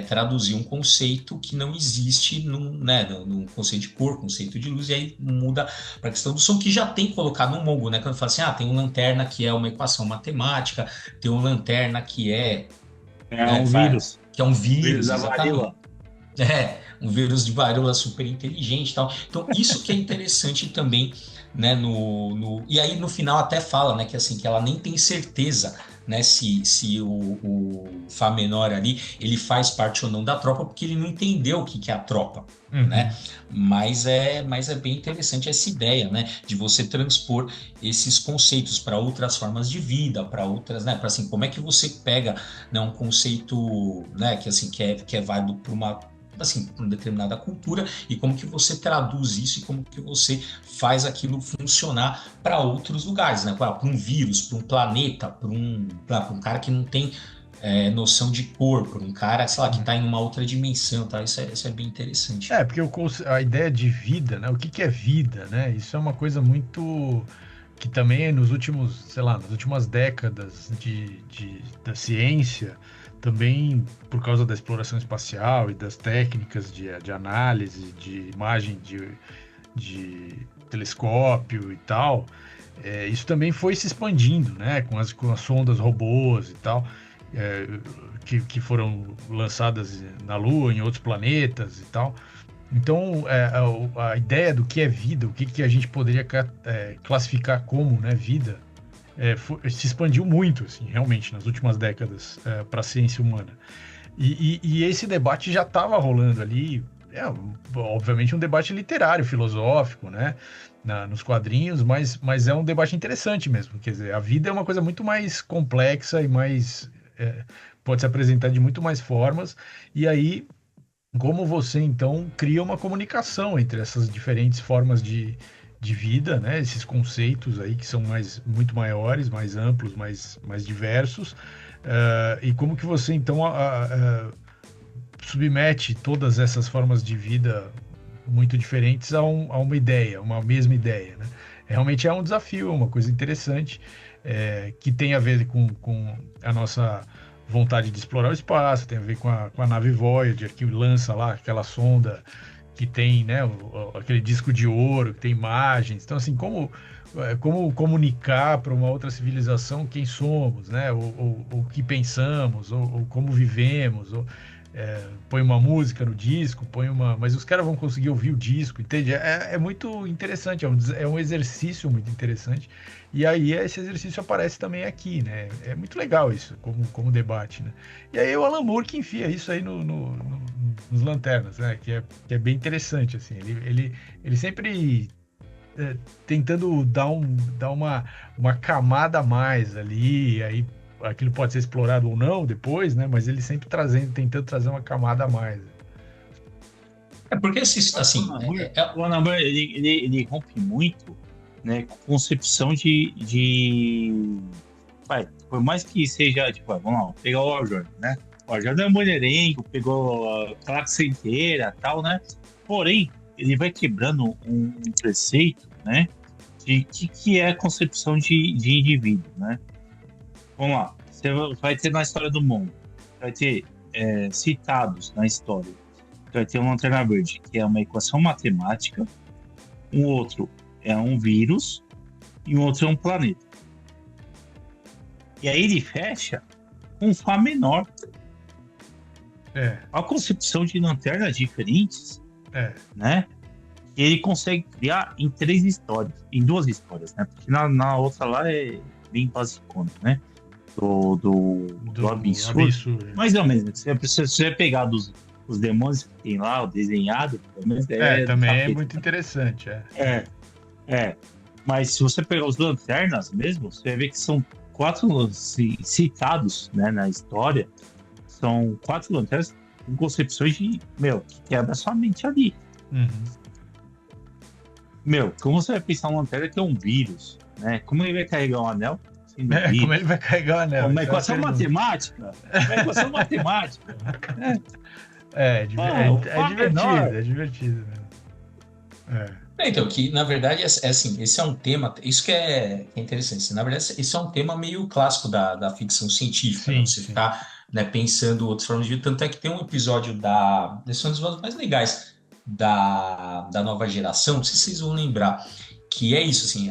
traduzir um conceito que não existe no conceito de cor, conceito de luz, e aí muda para a questão do som, que já tem colocado no Mongo, né? Quando fala assim, tem um lanterna que é uma equação matemática, tem um lanterna que É um vírus. que é um Vírus vírus, da exatamente. varíola. Um vírus de varíola super inteligente e tal. Então, isso que é interessante também, né, e aí no final até fala, né, que assim, que ela nem tem certeza, né, se o Fá menor ali, ele faz parte ou não da tropa, porque ele não entendeu o que que é a tropa, Uhum. né? Mas é bem interessante essa ideia, né, de você transpor esses conceitos para outras formas de vida, para outras, né, para assim, como é que você pega, né, um conceito, né, que assim, que é válido para uma assim, para uma determinada cultura e como que você traduz isso e como que você faz aquilo funcionar para outros lugares, né? Para um vírus, para um planeta, para um cara que não tem noção de corpo, um cara, sei lá, que está em uma outra dimensão, tá? Isso é bem interessante. Porque a ideia de vida, né? O que que é vida, né? Isso é uma coisa muito que também nos últimos, sei lá, nas últimas décadas da ciência, também por causa da exploração espacial e das técnicas de análise, de imagem de telescópio e tal, isso também foi se expandindo, né? Com as sondas robôs e tal, é, que foram lançadas na Lua, em outros planetas e tal. Então, a ideia do que é vida, o que, que a gente poderia classificar como, né, vida, se expandiu muito, assim, realmente, nas últimas décadas, para a ciência humana. E esse debate já estava rolando ali, obviamente um debate literário, filosófico, né, nos quadrinhos, mas é um debate interessante mesmo. Quer dizer, a vida é uma coisa muito mais complexa e mais pode se apresentar de muito mais formas. E aí como você então cria uma comunicação entre essas diferentes formas de vida, né? Esses conceitos aí que são muito maiores, mais amplos, mais diversos, e como que você então submete todas essas formas de vida muito diferentes a uma ideia, uma mesma ideia, né? Realmente é um desafio, é uma coisa interessante, que tem a ver com a nossa vontade de explorar o espaço, tem a ver com a nave Voyager, que lança lá aquela sonda que tem, né, aquele disco de ouro, que tem imagens. Então, assim, como comunicar para uma outra civilização quem somos, né, ou o que pensamos, ou como vivemos, põe uma música no disco, mas os caras vão conseguir ouvir o disco, entende? É muito interessante, é um exercício muito interessante. E aí esse exercício aparece também aqui, né? É muito legal isso, como debate, né? E aí o Alan Moore que enfia isso aí nos Lanternas, né? Que é bem interessante, assim. Ele sempre tentando dar uma camada a mais ali, aí aquilo pode ser explorado ou não depois, né? Mas ele sempre tentando trazer uma camada a mais. Porque assim, O Anamur, ele rompe muito, né, com concepção vai, por mais que seja, tipo, vamos lá, pegar o Jordan, né? O Jordan é mulherengo, pegou a classe inteira tal, né? Porém, ele vai quebrando um preceito, né? De que é a concepção de indivíduo, né? Vamos lá, você vai ter na história do mundo, vai ter citados na história, vai ter uma lanterna verde, que é uma equação matemática, um outro é um vírus e um outro é um planeta. E aí ele fecha com um Fá menor. A concepção de lanternas diferentes, né? E ele consegue criar em duas histórias, né? Porque na outra lá é bem basicona, né? Do absurdo. Mais ou menos. Se você pegar os demônios que tem lá, o desenhado, pelo menos também é muito interessante. Mas se você pegar os lanternas mesmo, você vai ver que são 4 citados, né, na história. São 4 lanternas com concepções que quebra sua mente ali. Como você vai pensar uma lanterna que é um vírus, né? Como ele vai carregar um anel? Como ele vai carregar o anel? Uma equação matemática? É divertido mesmo. Então, que na verdade assim, esse é um tema, isso que é interessante. Assim, na verdade, esse é um tema meio clássico da ficção científica, né? Você ficar, né, pensando outras formas de vida. Tanto é que tem um episódio esse é um dos episódios mais legais da nova geração, não sei se vocês vão lembrar, que é isso, assim,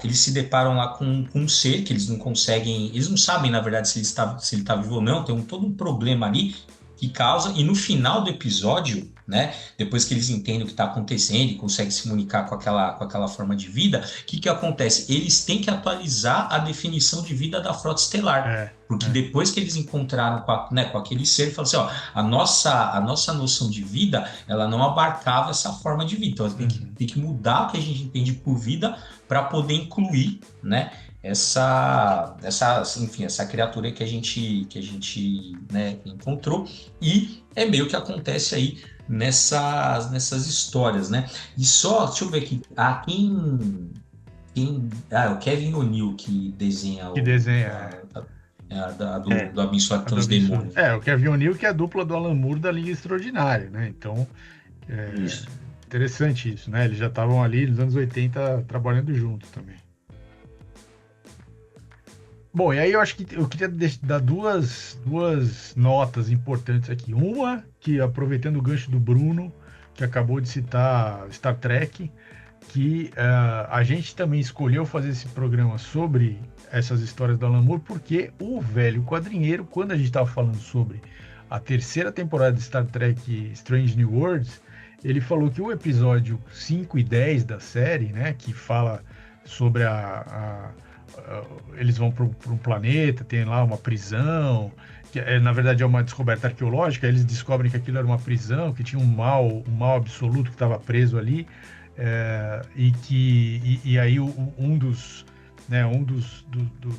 eles se deparam lá com um ser que eles não conseguem, eles não sabem, na verdade, se ele está vivo ou não, tem todo um problema ali, que causa, e no final do episódio, né, depois que eles entendem o que está acontecendo e conseguem se comunicar com aquela forma de vida, o que que acontece? Eles têm que atualizar a definição de vida da frota estelar. É, Porque é. depois que eles encontraram né, com aquele ser, falam assim, ó, a nossa noção de vida, ela não abarcava essa forma de vida. Então, Uhum. tem que mudar o que a gente entende por vida para poder incluir, né, enfim, essa criatura que a gente, né, encontrou. E é meio que acontece aí nessas histórias, né? E só, deixa eu ver aqui, é o Kevin O'Neill que desenha Que desenha, É, do Abençoado a que tem do os Absurdo. demônios. O Kevin O'Neill, que é a dupla do Alan Moore da Liga Extraordinária, né? Então, é isso. interessante isso, né? Eles já estavam ali nos anos 80 trabalhando juntos também. Bom, e aí eu acho que eu queria dar duas notas importantes aqui. Uma, que aproveitando o gancho do Bruno, que acabou de citar Star Trek, que a gente também escolheu fazer esse programa sobre essas histórias do Alan Moore, porque o velho quadrinheiro, quando a gente estava falando sobre a terceira temporada de Star Trek Strange New Worlds, ele falou que o episódio 5 e 10 da série, né, que fala sobre eles vão para um planeta, tem lá uma prisão, que na verdade é uma descoberta arqueológica, eles descobrem que aquilo era uma prisão, que tinha um mal absoluto que estava preso ali, e aí um dos, né,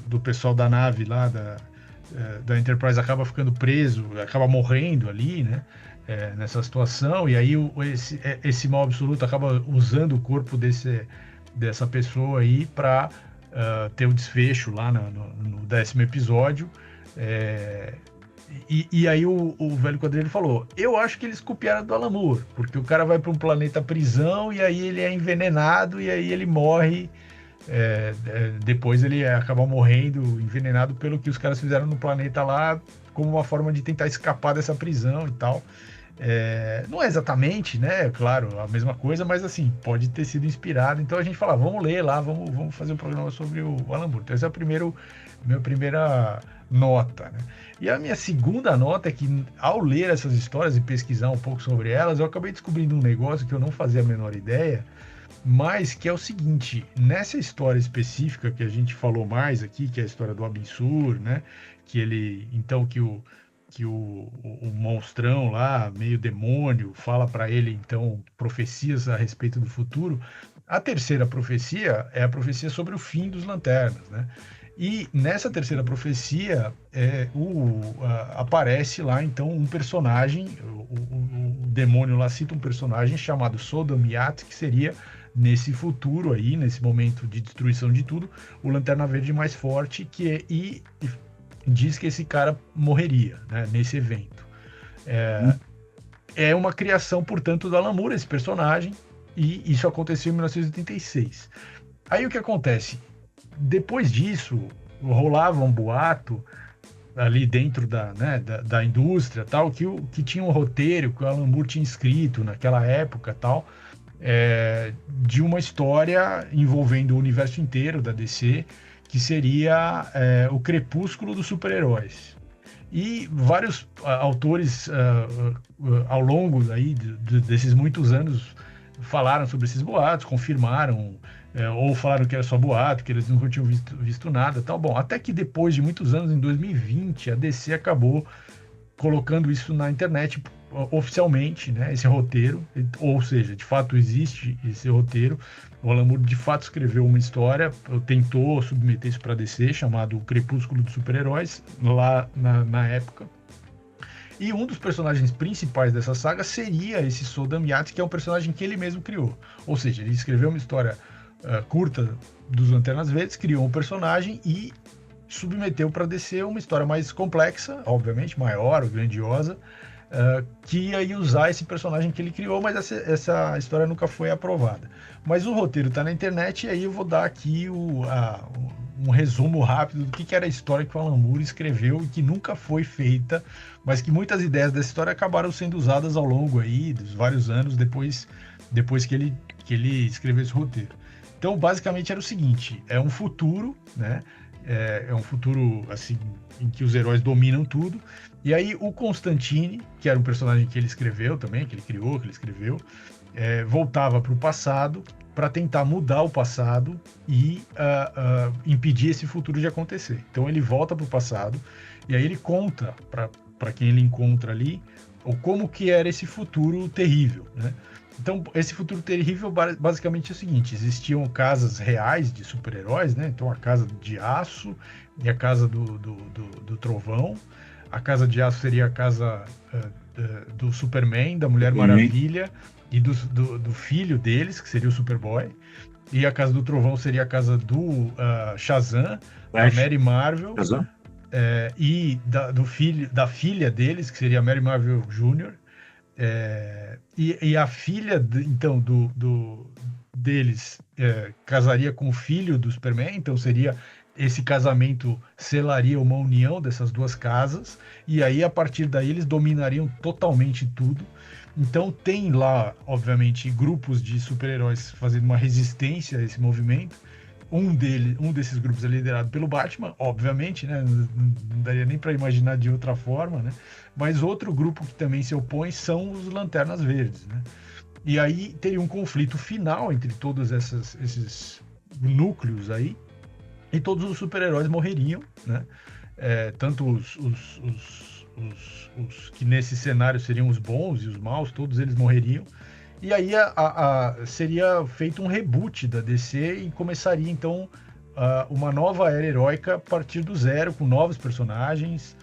do pessoal da nave lá da Enterprise acaba ficando preso, acaba morrendo ali, né, nessa situação, e aí esse mal absoluto acaba usando o corpo dessa pessoa aí para ter o desfecho lá no 10º episódio. E aí o velho quadrilheiro falou: eu acho que eles copiaram do Alan Moore, porque o cara vai para um planeta prisão e aí ele é envenenado e aí ele morre. Depois ele acaba morrendo envenenado pelo que os caras fizeram no planeta lá, como uma forma de tentar escapar dessa prisão e tal. Não é exatamente, né? Claro, a mesma coisa, mas assim, pode ter sido inspirado. Então a gente fala, vamos ler lá, vamos fazer um programa sobre o Alan Moore. Então essa é a minha primeira nota, né? E a minha segunda nota é que, ao ler essas histórias e pesquisar um pouco sobre elas, eu acabei descobrindo um negócio que eu não fazia a menor ideia, mas que é o seguinte: nessa história específica que a gente falou mais aqui, que é a história do Abin-Sur, né? Que o monstrão lá, meio demônio, fala para ele, então, profecias a respeito do futuro. A terceira profecia é a profecia sobre o fim dos lanternas, né? E nessa terceira profecia aparece lá, então, um personagem, o demônio lá cita um personagem chamado Sodom Yat, que seria, nesse futuro aí, nesse momento de destruição de tudo, o Lanterna Verde mais forte, e diz que esse cara morreria, né, nesse evento. É uma criação, portanto, do Alan Moore, esse personagem, e isso aconteceu em 1986. Aí o que acontece? Depois disso, rolava um boato ali dentro da indústria, tal, que tinha um roteiro que o Alan Moore tinha escrito naquela época, tal, de uma história envolvendo o universo inteiro da DC, que seria o Crepúsculo dos Super-Heróis. E vários autores ao longo aí desses muitos anos falaram sobre esses boatos, confirmaram, ou falaram que era só boato, que eles nunca tinham visto nada, tal. Bom, até que depois de muitos anos, em 2020, a DC acabou colocando isso na internet oficialmente, né, esse roteiro, ou seja, de fato existe esse roteiro. O Alan Moore de fato escreveu uma história, tentou submeter isso para DC, chamado O Crepúsculo dos Super-Heróis, lá na época. E um dos personagens principais dessa saga seria esse Sodom Yat, que é um personagem que ele mesmo criou. Ou seja, ele escreveu uma história curta dos Lanternas Verdes, criou um personagem e submeteu para DC uma história mais complexa, obviamente, maior, grandiosa, que ia usar esse personagem que ele criou, mas essa história nunca foi aprovada. Mas o roteiro está na internet, e aí eu vou dar aqui um resumo rápido do que era a história que o Alan Moore escreveu e que nunca foi feita, mas que muitas ideias dessa história acabaram sendo usadas ao longo aí dos vários anos depois que ele escreveu esse roteiro. Então, basicamente era o seguinte: é um futuro, né? É um futuro, assim, em que os heróis dominam tudo. E aí o Constantine, que era um personagem que ele escreveu também, que ele criou, que ele escreveu, voltava para o passado para tentar mudar o passado e impedir esse futuro de acontecer. Então ele volta para o passado e aí ele conta para quem ele encontra ali como que era esse futuro terrível, né? Então, esse futuro terrível basicamente é o seguinte: existiam casas reais de super-heróis, né? Então, a casa de aço e a casa do trovão. A casa de aço seria a casa do Superman, da Mulher Maravilha e do filho deles, que seria o Superboy. E a casa do trovão seria a casa do Shazam, da Mary Marvel, e da filha deles, que seria a Mary Marvel Jr., e a filha, então, deles casaria com o filho do Superman, então seria esse casamento selaria uma união dessas duas casas, e aí a partir daí eles dominariam totalmente tudo. Então tem lá, obviamente, grupos de super-heróis fazendo uma resistência a esse movimento. Um desses grupos é liderado pelo Batman, obviamente, né? Não daria nem para imaginar de outra forma, né? Mas outro grupo que também se opõe são os Lanternas Verdes, né? E aí teria um conflito final entre todos esses núcleos aí, e todos os super-heróis morreriam, né? Tanto os que nesse cenário seriam os bons e os maus, todos eles morreriam. E aí seria feito um reboot da DC e começaria então uma nova era heróica a partir do zero, com novos personagens,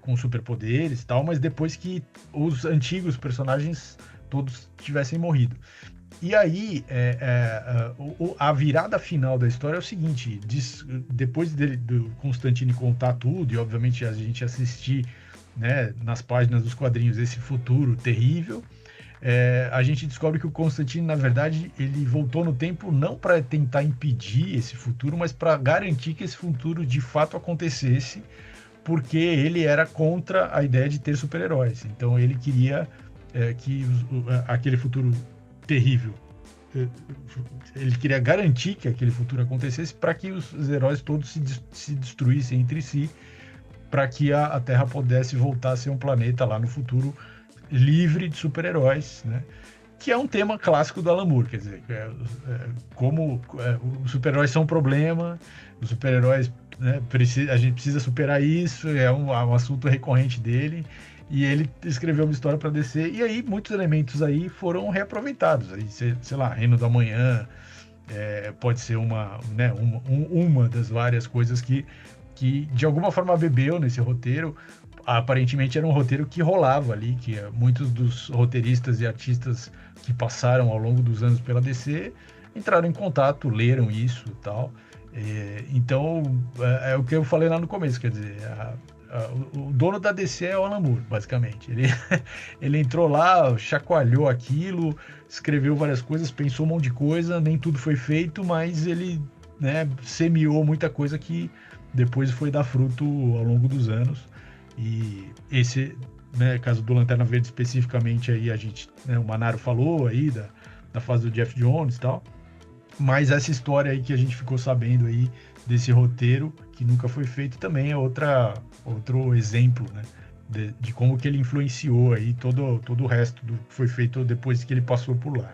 com superpoderes e tal, mas depois que os antigos personagens todos tivessem morrido. E aí a virada final da história é o seguinte: depois do Constantine contar tudo, e obviamente a gente assistir, né, nas páginas dos quadrinhos esse futuro terrível, a gente descobre que o Constantine, na verdade, ele voltou no tempo não para tentar impedir esse futuro, mas para garantir que esse futuro de fato acontecesse, porque ele era contra a ideia de ter super-heróis. Então ele queria que aquele futuro terrível, ele queria garantir que aquele futuro acontecesse para que os heróis todos se destruíssem entre si, para que a Terra pudesse voltar a ser um planeta lá no futuro livre de super-heróis, né? Que é um tema clássico do Alan Moore, quer dizer, como os super-heróis são um problema, os super-heróis, né, a gente precisa superar isso, é um assunto recorrente dele, e ele escreveu uma história para DC, e aí muitos elementos aí foram reaproveitados, aí, sei lá, Reino da Manhã, pode ser uma das várias coisas que de alguma forma bebeu nesse roteiro. Aparentemente era um roteiro que rolava ali, que muitos dos roteiristas e artistas que passaram ao longo dos anos pela DC entraram em contato, leram isso e tal. Então, é o que eu falei lá no começo, quer dizer, o dono da DC é o Alan Moore, basicamente. Ele entrou lá, chacoalhou aquilo, escreveu várias coisas, pensou um monte de coisa, nem tudo foi feito, mas ele, né, semeou muita coisa que depois foi dar fruto ao longo dos anos. E esse, né, caso do Lanterna Verde especificamente, aí a gente, né, o Manaro falou aí da fase do Jeff Jones e tal, mas essa história aí que a gente ficou sabendo aí desse roteiro que nunca foi feito também é outro exemplo, né, de como que ele influenciou aí todo o resto do que foi feito depois que ele passou por lá.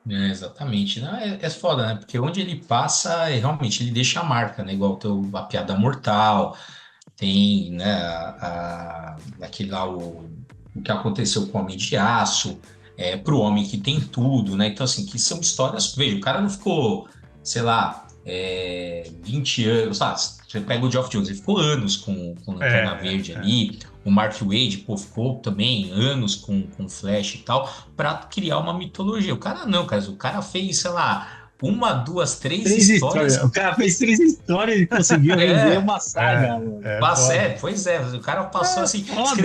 Exatamente. Não, é foda, né? Porque onde ele passa, realmente ele deixa a marca, né? Igual a Piada Mortal, tem, né, aquele lá, o que aconteceu com o Homem de Aço, pro Homem que Tem Tudo, né? Então, assim, que são histórias. Veja, o cara não ficou, sei lá, 20 anos, sabe? Você pega o Geoff Jones, ele ficou anos com Lanterna Verde ali. O Mark Waid, pô, ficou também anos com Flash e tal, pra criar uma mitologia. O cara não, cara. O cara fez, sei lá, uma, duas, três histórias. O cara fez 3 histórias e conseguiu vender uma saga, mano. Pois é. O cara passou assim, foda,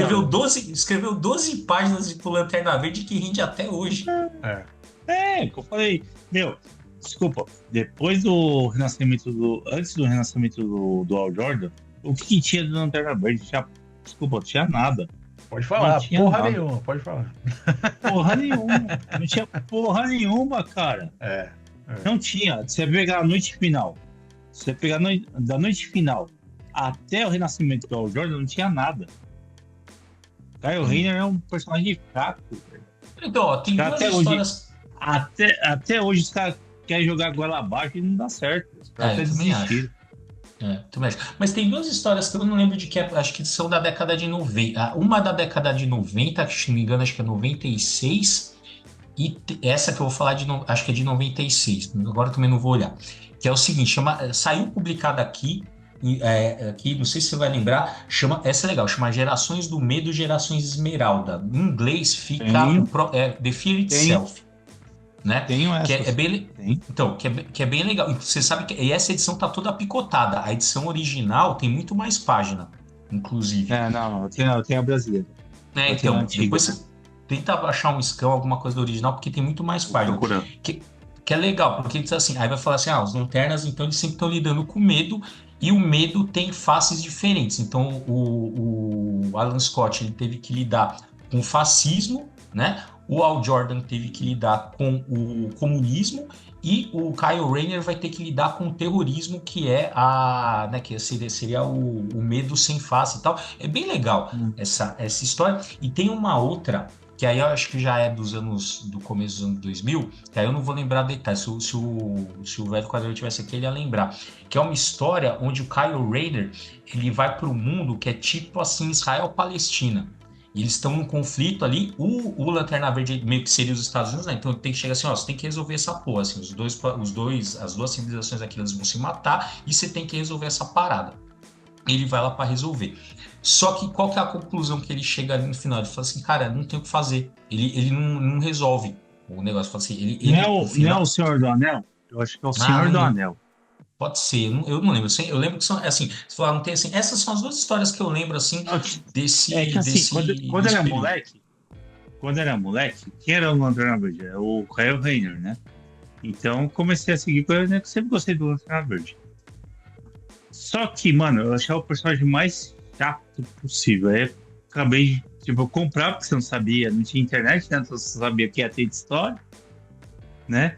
escreveu 12 páginas de Lanterna Verde que rende até hoje. Que eu falei, meu, desculpa, depois do renascimento antes do renascimento do Hal Jordan, o que tinha de Lanterna Verde? Desculpa, não tinha nada. Pode falar, porra nenhuma, pode falar. Porra nenhuma. Não tinha porra nenhuma, cara. Não tinha. Você pegar a noite final. Você pegar da noite final até o renascimento do Hal Jordan, não tinha nada. Kyle Rayner é um personagem fraco, velho. Então, ó, tem duas Até hoje, histórias. até hoje os caras querem jogar goela abaixo e não dá certo. Os caras até Eu também desistiram. acho. Também acho. Mas tem duas histórias que eu não lembro de que acho que são da década de 90. Uma da década de 90, que se não me engano, acho que é 96. Essa que eu vou falar acho que é de 96. Agora eu também não vou olhar. Que é o seguinte, saiu publicada aqui, aqui, não sei se você vai lembrar, essa é legal, chama Gerações do Medo, Gerações Esmeralda. Em inglês fica Tenho, The Fear tenho, Itself, né? tenho Que é essas. bem, Tem. então, que é bem legal. E você sabe que essa edição tá toda picotada. A edição original tem muito mais página, inclusive. Não, eu tenho a brasileira. Eu tenho a Então, antiga. depois você tenta baixar um scan, alguma coisa do original, porque tem muito mais Tô página. procurando. Que é legal, porque diz assim, aí vai falar assim, os lanternas, então eles sempre estão lidando com medo, e o medo tem faces diferentes. Então, o Alan Scott, ele teve que lidar com o fascismo, né? O Hal Jordan teve que lidar com o comunismo, e o Kyle Rayner vai ter que lidar com o terrorismo, que é né, que seria o medo sem face e tal. É bem legal essa história. E tem uma outra que aí eu acho que já é do começo dos anos 2000, que aí eu não vou lembrar detalhes, se o velho quadrinho tivesse aqui, ele ia lembrar, que é uma história onde o Kyle Rayner, ele vai para o mundo que é tipo assim, Israel-Palestina, e eles estão num conflito ali, o Lanterna Verde meio que seria os Estados Unidos, né? Então ele tem que chegar assim, você tem que resolver essa porra, assim, as duas civilizações aqui, elas vão se matar, e você tem que resolver essa parada. Ele vai lá para resolver. Só que qual que é a conclusão que ele chega ali no final? Ele fala assim, cara, não tem o que fazer. Ele não resolve o negócio. Fala assim, no Não é o final. Senhor do Anel? Eu acho que é o Ah, Senhor não do lembro. Anel. Pode ser, eu não lembro. Eu lembro que são, assim, se falar, não tem assim, essas são as duas histórias que eu lembro, assim, É que assim, quando desse era período. moleque, quem era o Lanterna Verde? É o Kyle Rayner, né? Então comecei a seguir com ele, né? Que eu sempre gostei do Lanterna Verde. Só que, mano, eu achava o personagem mais chato possível. Aí eu acabei de, comprar, porque você não sabia, não tinha internet, né? Então você sabia que ia ter de história, né?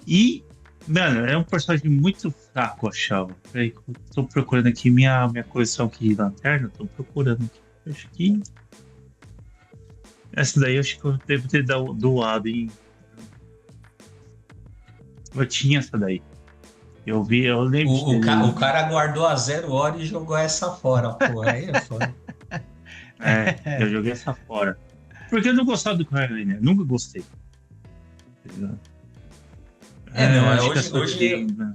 E, mano, é um personagem muito fraco, eu achava. Peraí, eu tô procurando aqui minha coleção aqui de lanterna, tô procurando aqui. Acho que. Essa daí eu acho que eu devo ter doado, hein? Eu tinha essa daí. Eu lembro de O ter. cara guardou a 0 hora e jogou essa fora, porra, aí é foda. Eu joguei essa fora. Porque eu não gostava do Kyle Rayner, nunca gostei. Tá ligado? Não, Acho que hoje, essa hoje daí. Né?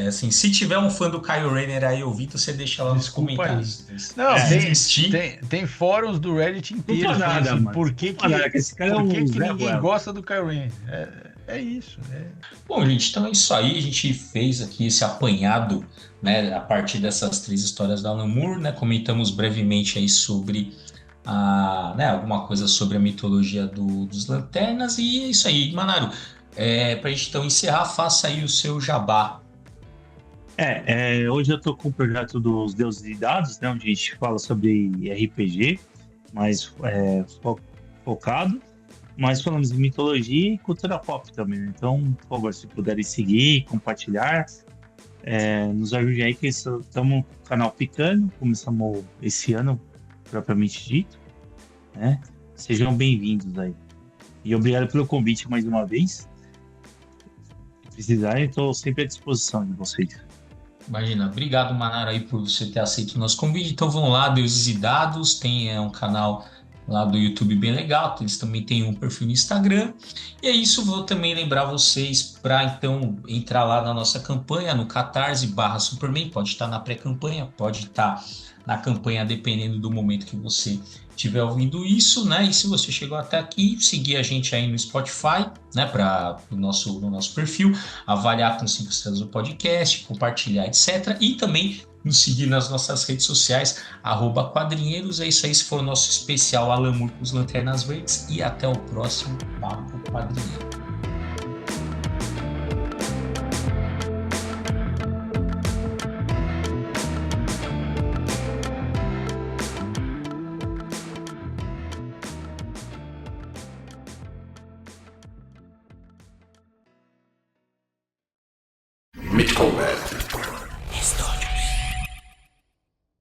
assim, se tiver um fã do Kyle Rayner aí ouvindo, você deixa lá nos Desculpa aí. comentários. Não, Se existir, tem fóruns do Reddit inteiros Não falando nada, assim, mano. por que Nada, que esse cara é por um que Zé ninguém Ruela. gosta do Kyle Rayner? É isso. Bom, gente, então é isso aí. A gente fez aqui esse apanhado, né, a partir dessas três histórias da Alan Moore, né? Comentamos brevemente aí sobre alguma coisa sobre a mitologia dos Lanternas e é isso aí, Manaro. Para a gente então encerrar, faça aí o seu jabá. Hoje eu tô com o projeto dos Deuses e Dados, né, onde a gente fala sobre RPG, mas focado, mas falamos de mitologia e cultura pop também, né? Então, por favor, se puderem seguir, compartilhar, nos ajude aí, que estamos com o canal picando, começamos esse ano, propriamente dito, né? Sejam bem-vindos aí. E obrigado pelo convite mais uma vez. Se precisarem, estou sempre à disposição de vocês. Imagina, obrigado, Manaro, aí por você ter aceito o nosso convite. Então vão lá, Deuses e Dados, tem um canal lá do YouTube bem legal, eles também têm um perfil no Instagram. E é isso, vou também lembrar vocês para então entrar lá na nossa campanha no Catarse/Superman, pode estar na pré-campanha, pode estar na campanha dependendo do momento que você estiver ouvindo isso, né? E se você chegou até aqui, seguir a gente aí no Spotify, né? No nosso perfil, avaliar com 5 estrelas o podcast, compartilhar, etc. E também nos seguir nas nossas redes sociais, @quadrinheiros. É isso aí, esse foi o nosso especial Alan Moore com os Lanternas Verdes e até o próximo Papo Quadrinheiro. Ultimate Combat.